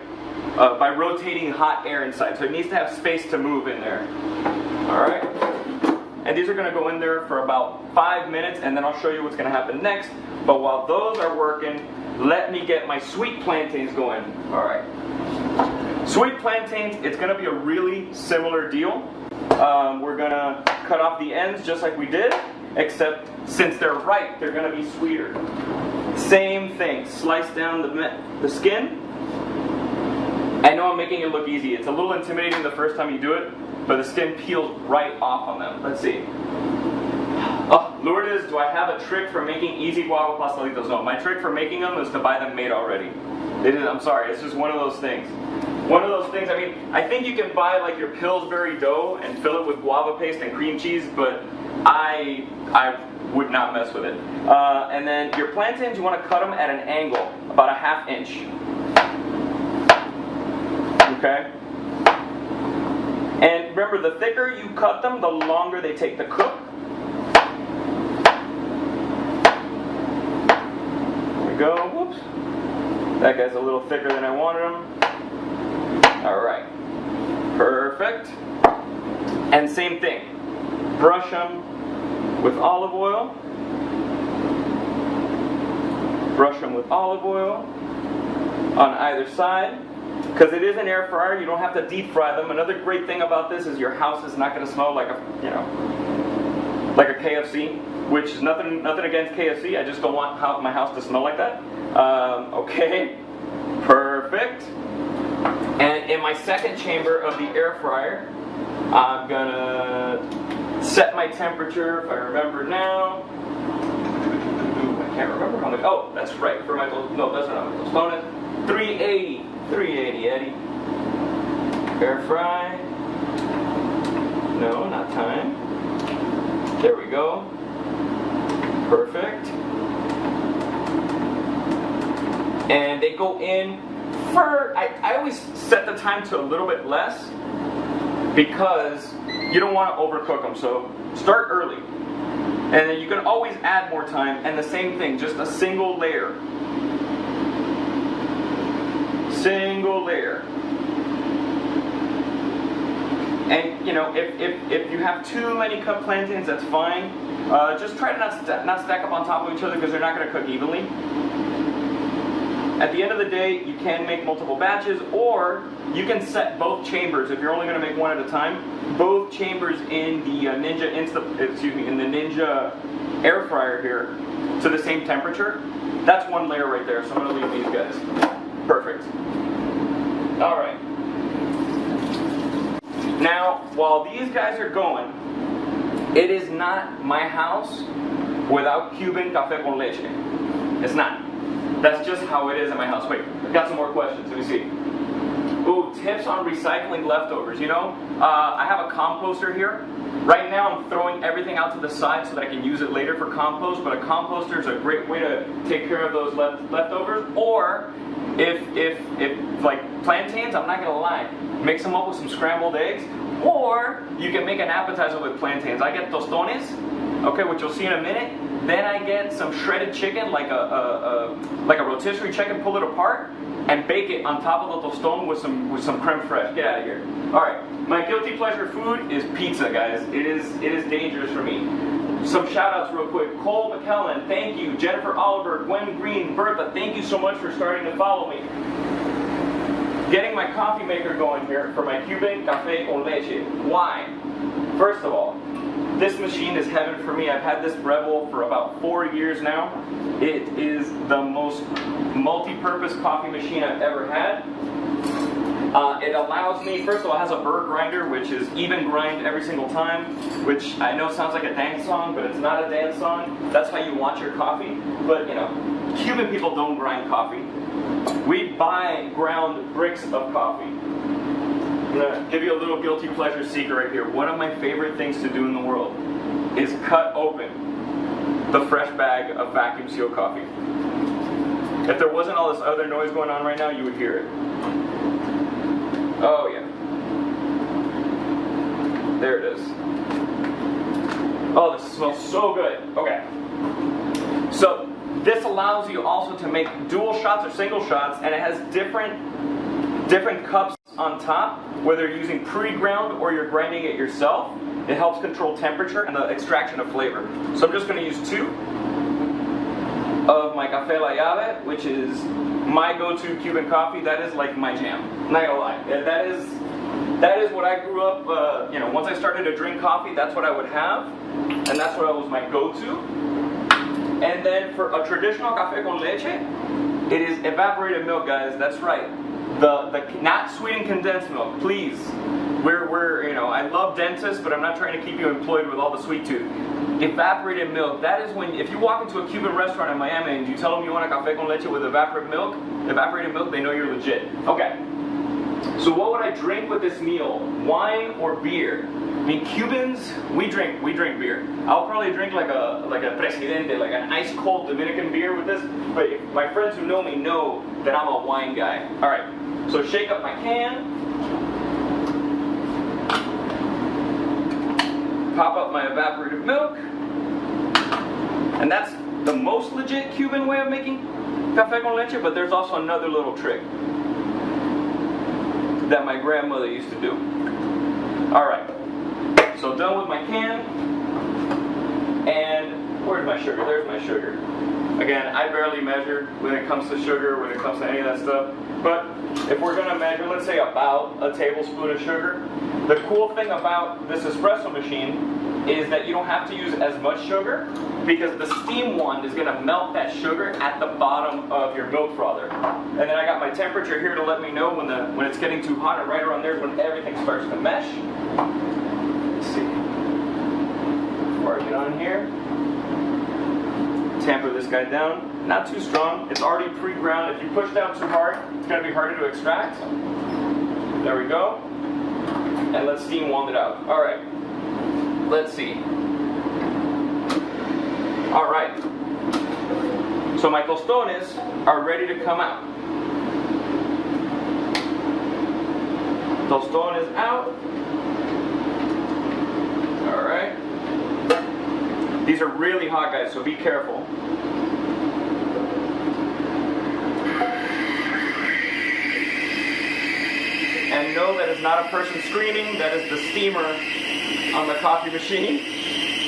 rotating hot air inside. So it needs to have space to move in there. Alright? And these are gonna go in there for about 5 minutes, and then I'll show you what's gonna happen next. But while those are working, let me get my sweet plantains going. Alright. Sweet plantains, it's going to be a really similar deal. We're going to cut off the ends just like we did, except since they're ripe, they're going to be sweeter. Same thing, slice down the skin. I know I'm making it look easy. It's a little intimidating the first time you do it, but the skin peels right off on them. Let's see. Oh, Lourdes, do I have a trick for making easy guava pastelitos? No, my trick for making them is to buy them made already. I'm sorry, it's just one of those things. One of those things, I mean, I think you can buy like your Pillsbury dough and fill it with guava paste and cream cheese, but I would not mess with it. And then your plantains, you want to cut them at an angle, about a 1/2 inch. Okay? And remember, the thicker you cut them, the longer they take to cook. There we go. Whoops. That guy's a little thicker than I wanted him. Alright, perfect. And same thing, brush them with olive oil. Brush them with olive oil on either side. Because it is an air fryer, you don't have to deep fry them. Another great thing about this is your house is not going to smell like like a KFC, which is nothing against KFC. I just don't want my house to smell like that. Okay, perfect. And in my second chamber of the air fryer, I'm gonna set my temperature, if I remember now. I can't remember how much. Oh, that's right. For my no, that's not my tostones. 380. 380, Eddie. Air fry. No, not time. There we go. Perfect. And they go in for, I always set the time to a little bit less because you don't want to overcook them. So start early. And then you can always add more time. And the same thing, just a single layer. Single layer. And you know, if you have too many cut plantains, that's fine. Just try to not stack up on top of each other because they're not going to cook evenly. At the end of the day, you can make multiple batches, or you can set both chambers if you're only going to make one at a time. Both chambers in the in the Ninja air fryer here to the same temperature. That's one layer right there. So I'm going to leave these guys. Perfect. All right. Now, while these guys are going, it is not my house without Cuban café con leche. It's not. That's just how it is in my house. Wait, I've got some more questions. Let me see. Ooh, tips on recycling leftovers. You know, I have a composter here. Right now I'm throwing everything out to the side so that I can use it later for compost, but a composter is a great way to take care of those leftovers. Or if like plantains, I'm not gonna lie, mix them up with some scrambled eggs, or you can make an appetizer with plantains. I get tostones, okay, which you'll see in a minute. Then I get some shredded chicken, like a rotisserie chicken, pull it apart, and bake it on top of the tostone with some creme fraiche. Get out of here. All right, my guilty pleasure food is pizza, guys. It is dangerous for me. Some shout outs real quick. Cole McKellen, thank you. Jennifer Oliver, Gwen Green, Bertha, thank you so much for starting to follow me. Getting my coffee maker going here for my Cuban café con leche. Why? First of all, this machine is heaven for me. I've had this Breville for about 4 years now. It is the most multi-purpose coffee machine I've ever had. It allows me, first of all, it has a burr grinder, which is even grind every single time, which I know sounds like a dance song, but it's not a dance song. That's how you want your coffee. But, you know, Cuban people don't grind coffee. We buy ground bricks of coffee. I'm going to give you a little guilty pleasure secret right here. One of my favorite things to do in the world is cut open the fresh bag of vacuum sealed coffee. If there wasn't all this other noise going on right now, you would hear it. Oh yeah. There it is. Oh, this smells so good. Okay. So this allows you also to make dual shots or single shots, and it has different cups on top, whether you're using pre-ground or you're grinding it yourself. It helps control temperature and the extraction of flavor. So I'm just going to use 2 of my Café La Llave, which is my go-to Cuban coffee. That is like my jam. I'm not gonna lie. That is what I grew up. You know, once I started to drink coffee, that's what I would have, and that's what was my go-to. And then for a traditional café con leche, it is evaporated milk, guys. That's right. The not sweetened condensed milk, please. We're you know, I love dentists, but I'm not trying to keep you employed with all the sweet tooth. Evaporated milk, that is when, if you walk into a Cuban restaurant in Miami and you tell them you want a café con leche with evaporated milk, they know you're legit. Okay, so what would I drink with this meal? Wine or beer? I mean, Cubans, we drink beer. I'll probably drink like a Presidente, like an ice cold Dominican beer with this, but my friends who know me know that I'm a wine guy. All right, so shake up my can. Pop up my evaporated milk, and that's the most legit Cuban way of making café con leche, but there's also another little trick that my grandmother used to do. Alright, so done with my can, and where's my sugar? There's my sugar. Again, I barely measure when it comes to sugar, when it comes to any of that stuff, but if we're going to measure, let's say about a tablespoon of sugar. The cool thing about this espresso machine is that you don't have to use as much sugar because the steam wand is going to melt that sugar at the bottom of your milk frother. And then I got my temperature here to let me know when it's getting too hot, and right around there is when everything starts to mesh. Let's see. Before I get on here, tamper this guy down. Not too strong. It's already pre-ground. If you push down too hard, it's going to be harder to extract. There we go. And let's steam wand it out. Alright. Let's see. All right. So my tostones are ready to come out. Tostones out. All right. These are really hot, guys, so be careful. And know that it's not a person screaming, that is the steamer on the coffee machine.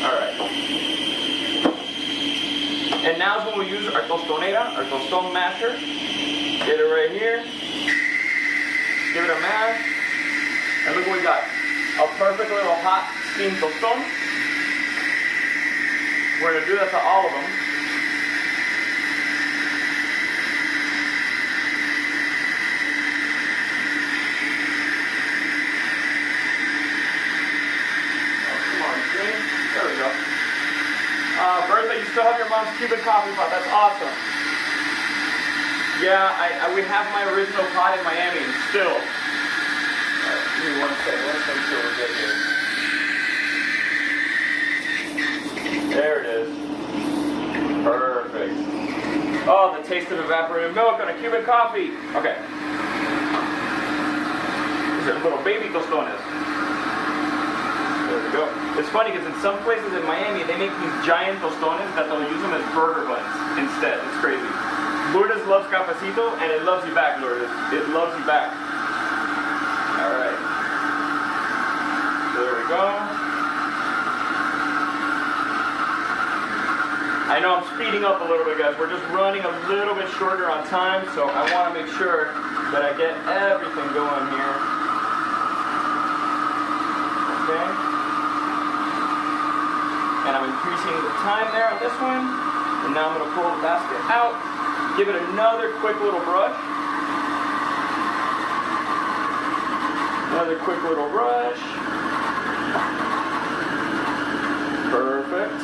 Alright. And now is when we use our tostonera, our tostone masher. Get it right here. Give it a mash. And look what we got. A perfect little hot steamed tostón. We're going to do that to all of them. There we go. Bertha, you still have your mom's Cuban coffee pot. That's awesome. Yeah, we have my original pot in Miami still. Alright, give me 1 second. Let's make sure we're good here. There it is. Perfect. Oh, the taste of evaporated milk on a Cuban coffee. Okay. These are little baby tostones. There we go. It's funny because in some places in Miami, they make these giant tostones that they'll use them as burger buns instead. It's crazy. Lourdes loves cafecito, and it loves you back, Lourdes. It loves you back. Alright. There we go. I know I'm speeding up a little bit, guys. We're just running a little bit shorter on time, so I want to make sure that I get everything going here. Okay. And I'm increasing the time there on this one. And now I'm going to pull the basket out. Give it another quick little brush. Another quick little brush. Perfect.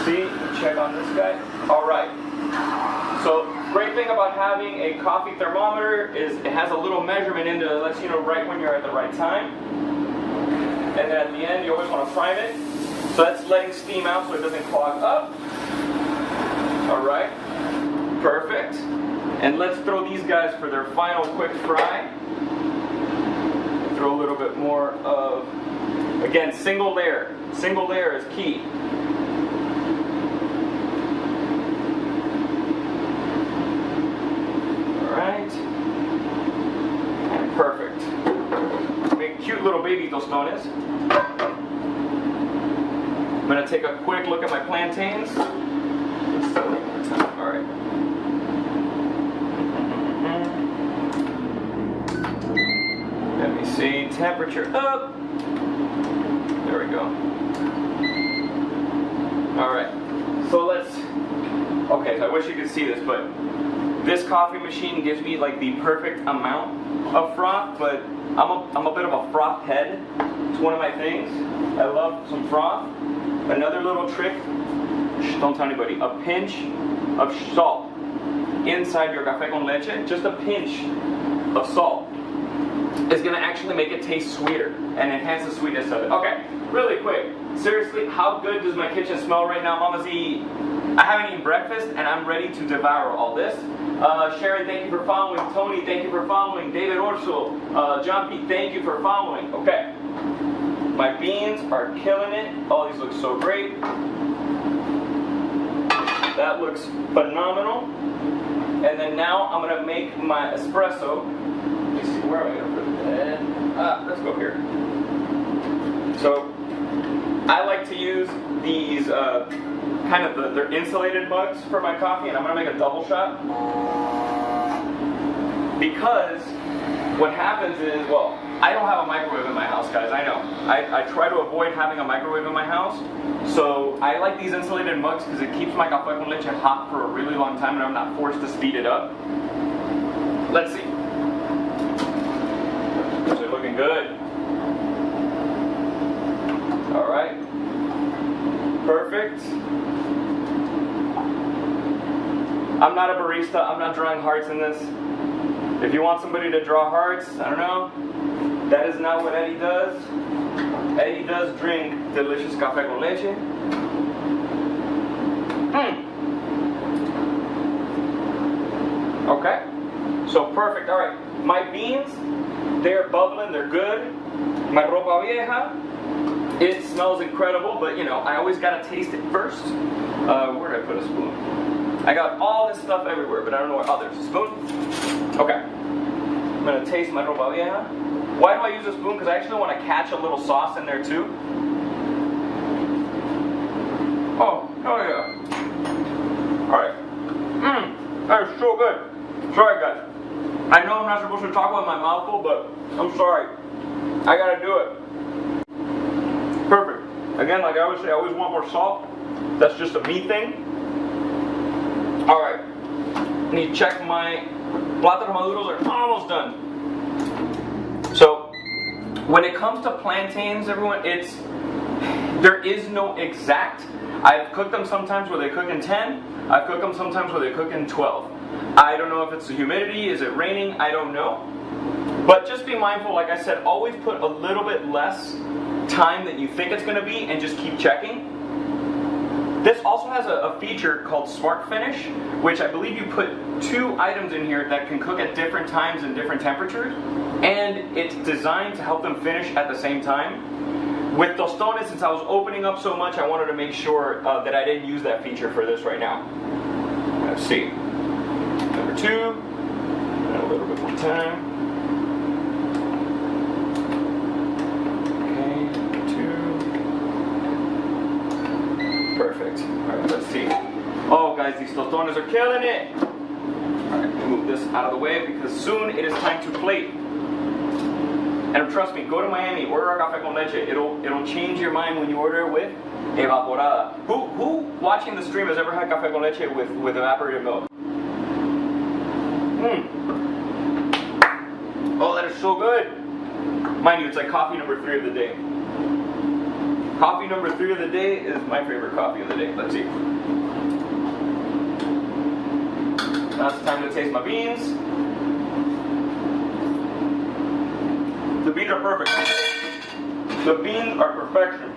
See, check on this guy. All right. So, great thing about having a coffee thermometer is it has a little measurement in there that lets you know right when you're at the right time. And then at the end, you always want to prime it. So that's letting steam out so it doesn't clog up. All right. Perfect. And let's throw these guys for their final quick fry. Throw a little bit more of, again, single layer. Single layer is key. All right. And perfect. Make cute little baby tostones. I'm going to take a quick look at my plantains. All right. Let me see. Temperature up. There we go. All right. So let's. Okay. So I wish you could see this, but this coffee machine gives me like the perfect amount of froth. But I'm a bit of a froth head. It's one of my things. I love some froth. Another little trick. Don't tell anybody. A pinch of salt inside your café con leche. Just a pinch of salt is going to actually make it taste sweeter and enhance the sweetness of it. Okay, really quick. Seriously, how good does my kitchen smell right now, Mama Z? I haven't eaten breakfast and I'm ready to devour all this. Sherry, thank you for following. Tony, thank you for following. David Orso, John P, thank you for following. Okay. My beans are killing it. Oh, these look so great. That looks phenomenal. And then now I'm going to make my espresso. Let me see, where am I going to put that? Let's go here. So, I like to use these kind of they're insulated mugs for my coffee, and I'm going to make a double shot. Because what happens is, well, I don't have a microwave in my house, guys, I know. I try to avoid having a microwave in my house. So I like these insulated mugs because it keeps my café con leche hot for a really long time and I'm not forced to speed it up. Let's see. These are looking good. Alright. Perfect. I'm not a barista. I'm not drawing hearts in this. If you want somebody to draw hearts, I don't know. That is not what Eddie does. Eddie does drink delicious café con leche. Okay, so perfect. All right, my beans, they're bubbling, they're good. My ropa vieja, it smells incredible, but you know, I always gotta taste it first. Where did I put a spoon? I got all this stuff everywhere, but I don't know where. Oh, there's a spoon. Okay, I'm gonna taste my ropa vieja. Why do I use a spoon? Because I actually want to catch a little sauce in there too. Oh yeah. Alright. That is so good. Sorry guys. I know I'm not supposed to talk with my mouth full, but I'm sorry. I gotta do it. Perfect. Again, like I always say, I always want more salt. That's just a me thing. Alright. I need to check my plátanos maduros are almost done. So, when it comes to plantains, everyone, there is no exact. I've cooked them sometimes where they cook in 10. I've cooked them sometimes where they cook in 12. I don't know if it's the humidity, is it raining, I don't know. But just be mindful, like I said, always put a little bit less time than you think it's going to be and just keep checking. This also has a feature called Smart Finish, which I believe you put 2 items in here that can cook at different times and different temperatures, and it's designed to help them finish at the same time. With Tostones, since I was opening up so much, I wanted to make sure that I didn't use that feature for this right now. Let's see. Number 2, and a little bit more time. Perfect. Alright, let's see. Oh guys, these tostones are killing it! Alright, move this out of the way because soon it is time to plate. And trust me, go to Miami, order a café con leche. It'll change your mind when you order it with evaporada. Who watching the stream has ever had café con leche with evaporated milk? Oh, that is so good! Mind you, it's like coffee number 3 of the day. Coffee number 3 of the day is my favorite coffee of the day. Let's see. Now it's time to taste my beans. The beans are perfect. The beans are perfection.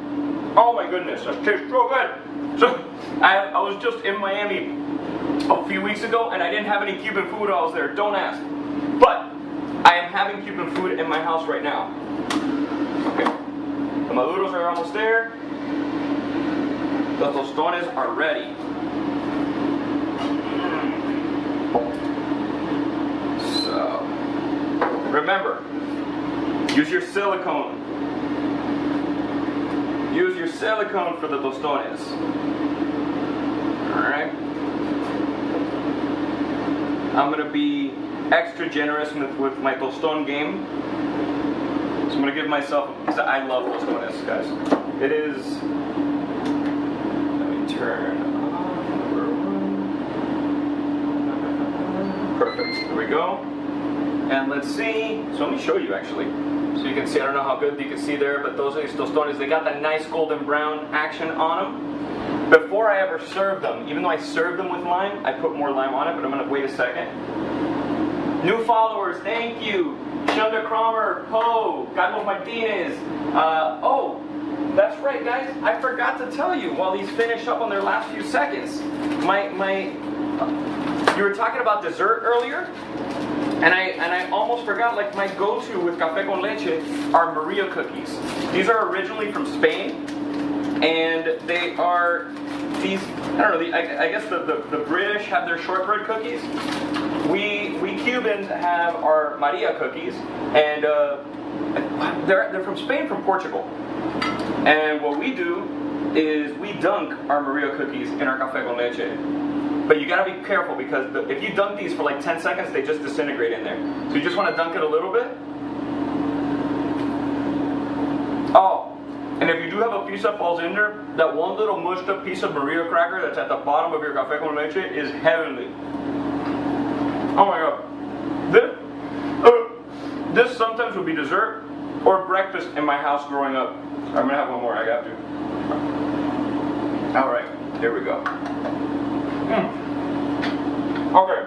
Oh my goodness, that tastes so good. So I was just in Miami a few weeks ago and I didn't have any Cuban food while I was there. Don't ask. But I am having Cuban food in my house right now. Okay. The maduros are almost there. The tostones are ready. So, remember, use your silicone. Use your silicone for the tostones. Alright. I'm going to be extra generous with my tostón game. So I'm going to give myself, because I love tostones, guys. It is, let me turn on. Perfect. There we go. And let's see. So let me show you actually. So you can see, I don't know how good you can see there, but those are these tostones. They got that nice golden brown action on them. Before I ever served them, even though I served them with lime, I put more lime on it, but I'm going to wait a second. New followers, thank you. Shunda Cromer, Poe, Carlos Martinez. Oh, that's right, guys. I forgot to tell you while these finish up on their last few seconds. You were talking about dessert earlier, and I almost forgot. Like my go-to with café con leche are Maria cookies. These are originally from Spain, and they are these. I don't know. I guess the British have their shortbread cookies. We Cubans have our Maria cookies, and they're from Spain, from Portugal. And what we do is we dunk our Maria cookies in our café con leche. But you gotta be careful because if you dunk these for like 10 seconds, they just disintegrate in there. So you just want to dunk it a little bit. Oh, and if you do have a piece that falls in there, that one little mushed up piece of Maria cracker that's at the bottom of your café con leche is heavenly. Oh my god. This sometimes would be dessert or breakfast in my house growing up. I'm gonna have one more, I got to. Alright, here we go. Okay.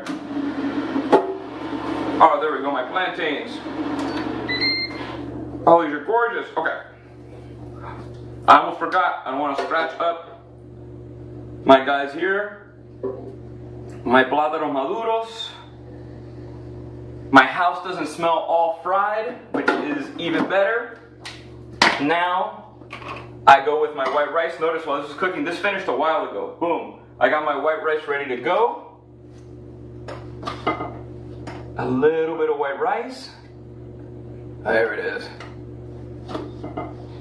Oh, there we go, my plantains. Oh, these are gorgeous. Okay. I almost forgot. I want to scratch up my guys here. My plátanos maduros. My house doesn't smell all fried, which is even better. Now, I go with my white rice. Notice while this is cooking, this finished a while ago. Boom. I got my white rice ready to go. A little bit of white rice. There it is.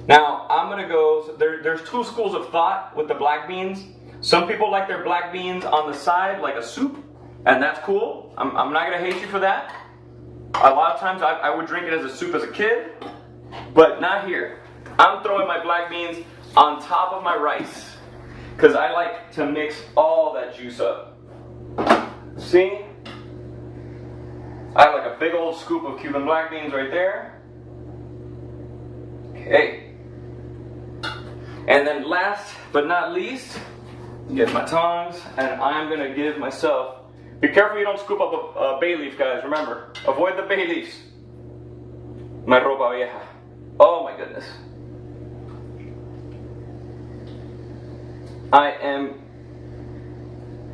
Now, I'm going to go, so there's two schools of thought with the black beans. Some people like their black beans on the side like a soup, and that's cool. I'm not going to hate you for that. A lot of times I would drink it as a soup as a kid, but not here. I'm throwing my black beans on top of my rice because I like to mix all that juice up. See? I have like a big old scoop of Cuban black beans right there. Okay. And then last but not least, get my tongs, and I'm going to give myself... Be careful you don't scoop up a bay leaf, guys. Remember, avoid the bay leaves. My ropa vieja. Oh my goodness. I am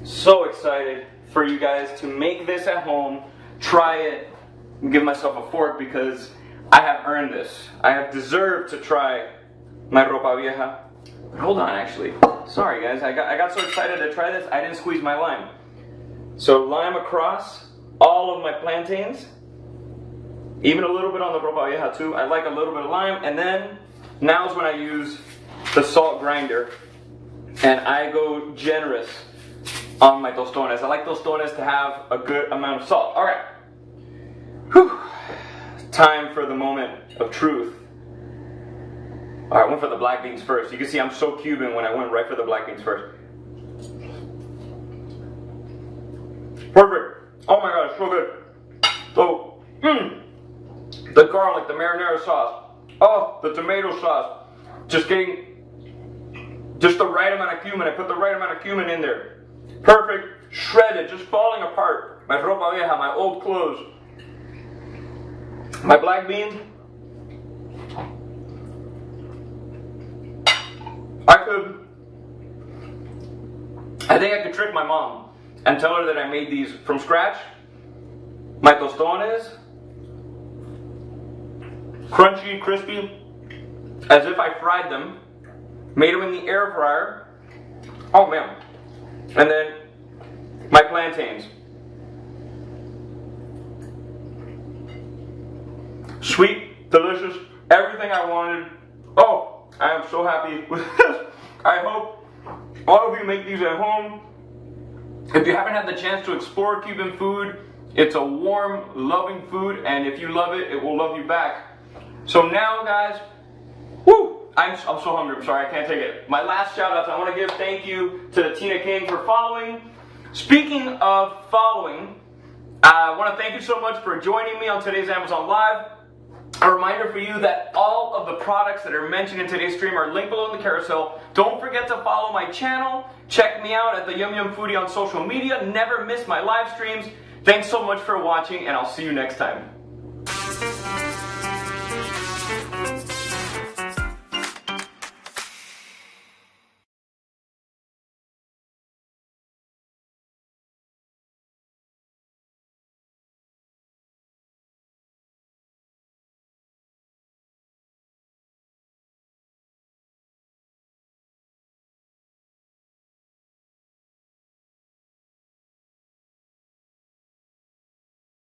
so excited for you guys to make this at home. Try it. Give myself a fork because I have earned this. I have deserved to try my ropa vieja. But hold on, actually. Sorry, guys. I got so excited to try this, I didn't squeeze my lime. So lime across all of my plantains, even a little bit on the ropa vieja too. I like a little bit of lime, and then now's when I use the salt grinder, and I go generous on my tostones. I like tostones to have a good amount of salt. All right, whew. Time for the moment of truth. All right, I went for the black beans first. You can see I'm so Cuban when I went right for the black beans first. Perfect. Oh my god, it's so good. So, the garlic, the marinara sauce, oh, the tomato sauce, just getting just the right amount of cumin. I put the right amount of cumin in there. Perfect, shredded, just falling apart. My ropa vieja, my old clothes. My black beans. I think I could trick my mom and tell her that I made these from scratch. My tostones, crunchy, crispy, as if I fried them, made them in the air fryer. Oh man. And then my plantains. Sweet, delicious, everything I wanted. Oh, I am so happy with this. I hope all of you make these at home. If you haven't had the chance to explore Cuban food, it's a warm, loving food, and if you love it, it will love you back. So now, guys, whoo, I'm so hungry. I'm sorry, I can't take it. My last shout outs, I want to give thank you to Tina King for following. Speaking of following, I want to thank you so much for joining me on today's Amazon Live. A reminder for you that all of the products that are mentioned in today's stream are linked below in the carousel. Don't forget to follow my channel. Check me out at the Yum Yum Foodie on social media. Never miss my live streams. Thanks so much for watching, and I'll see you next time.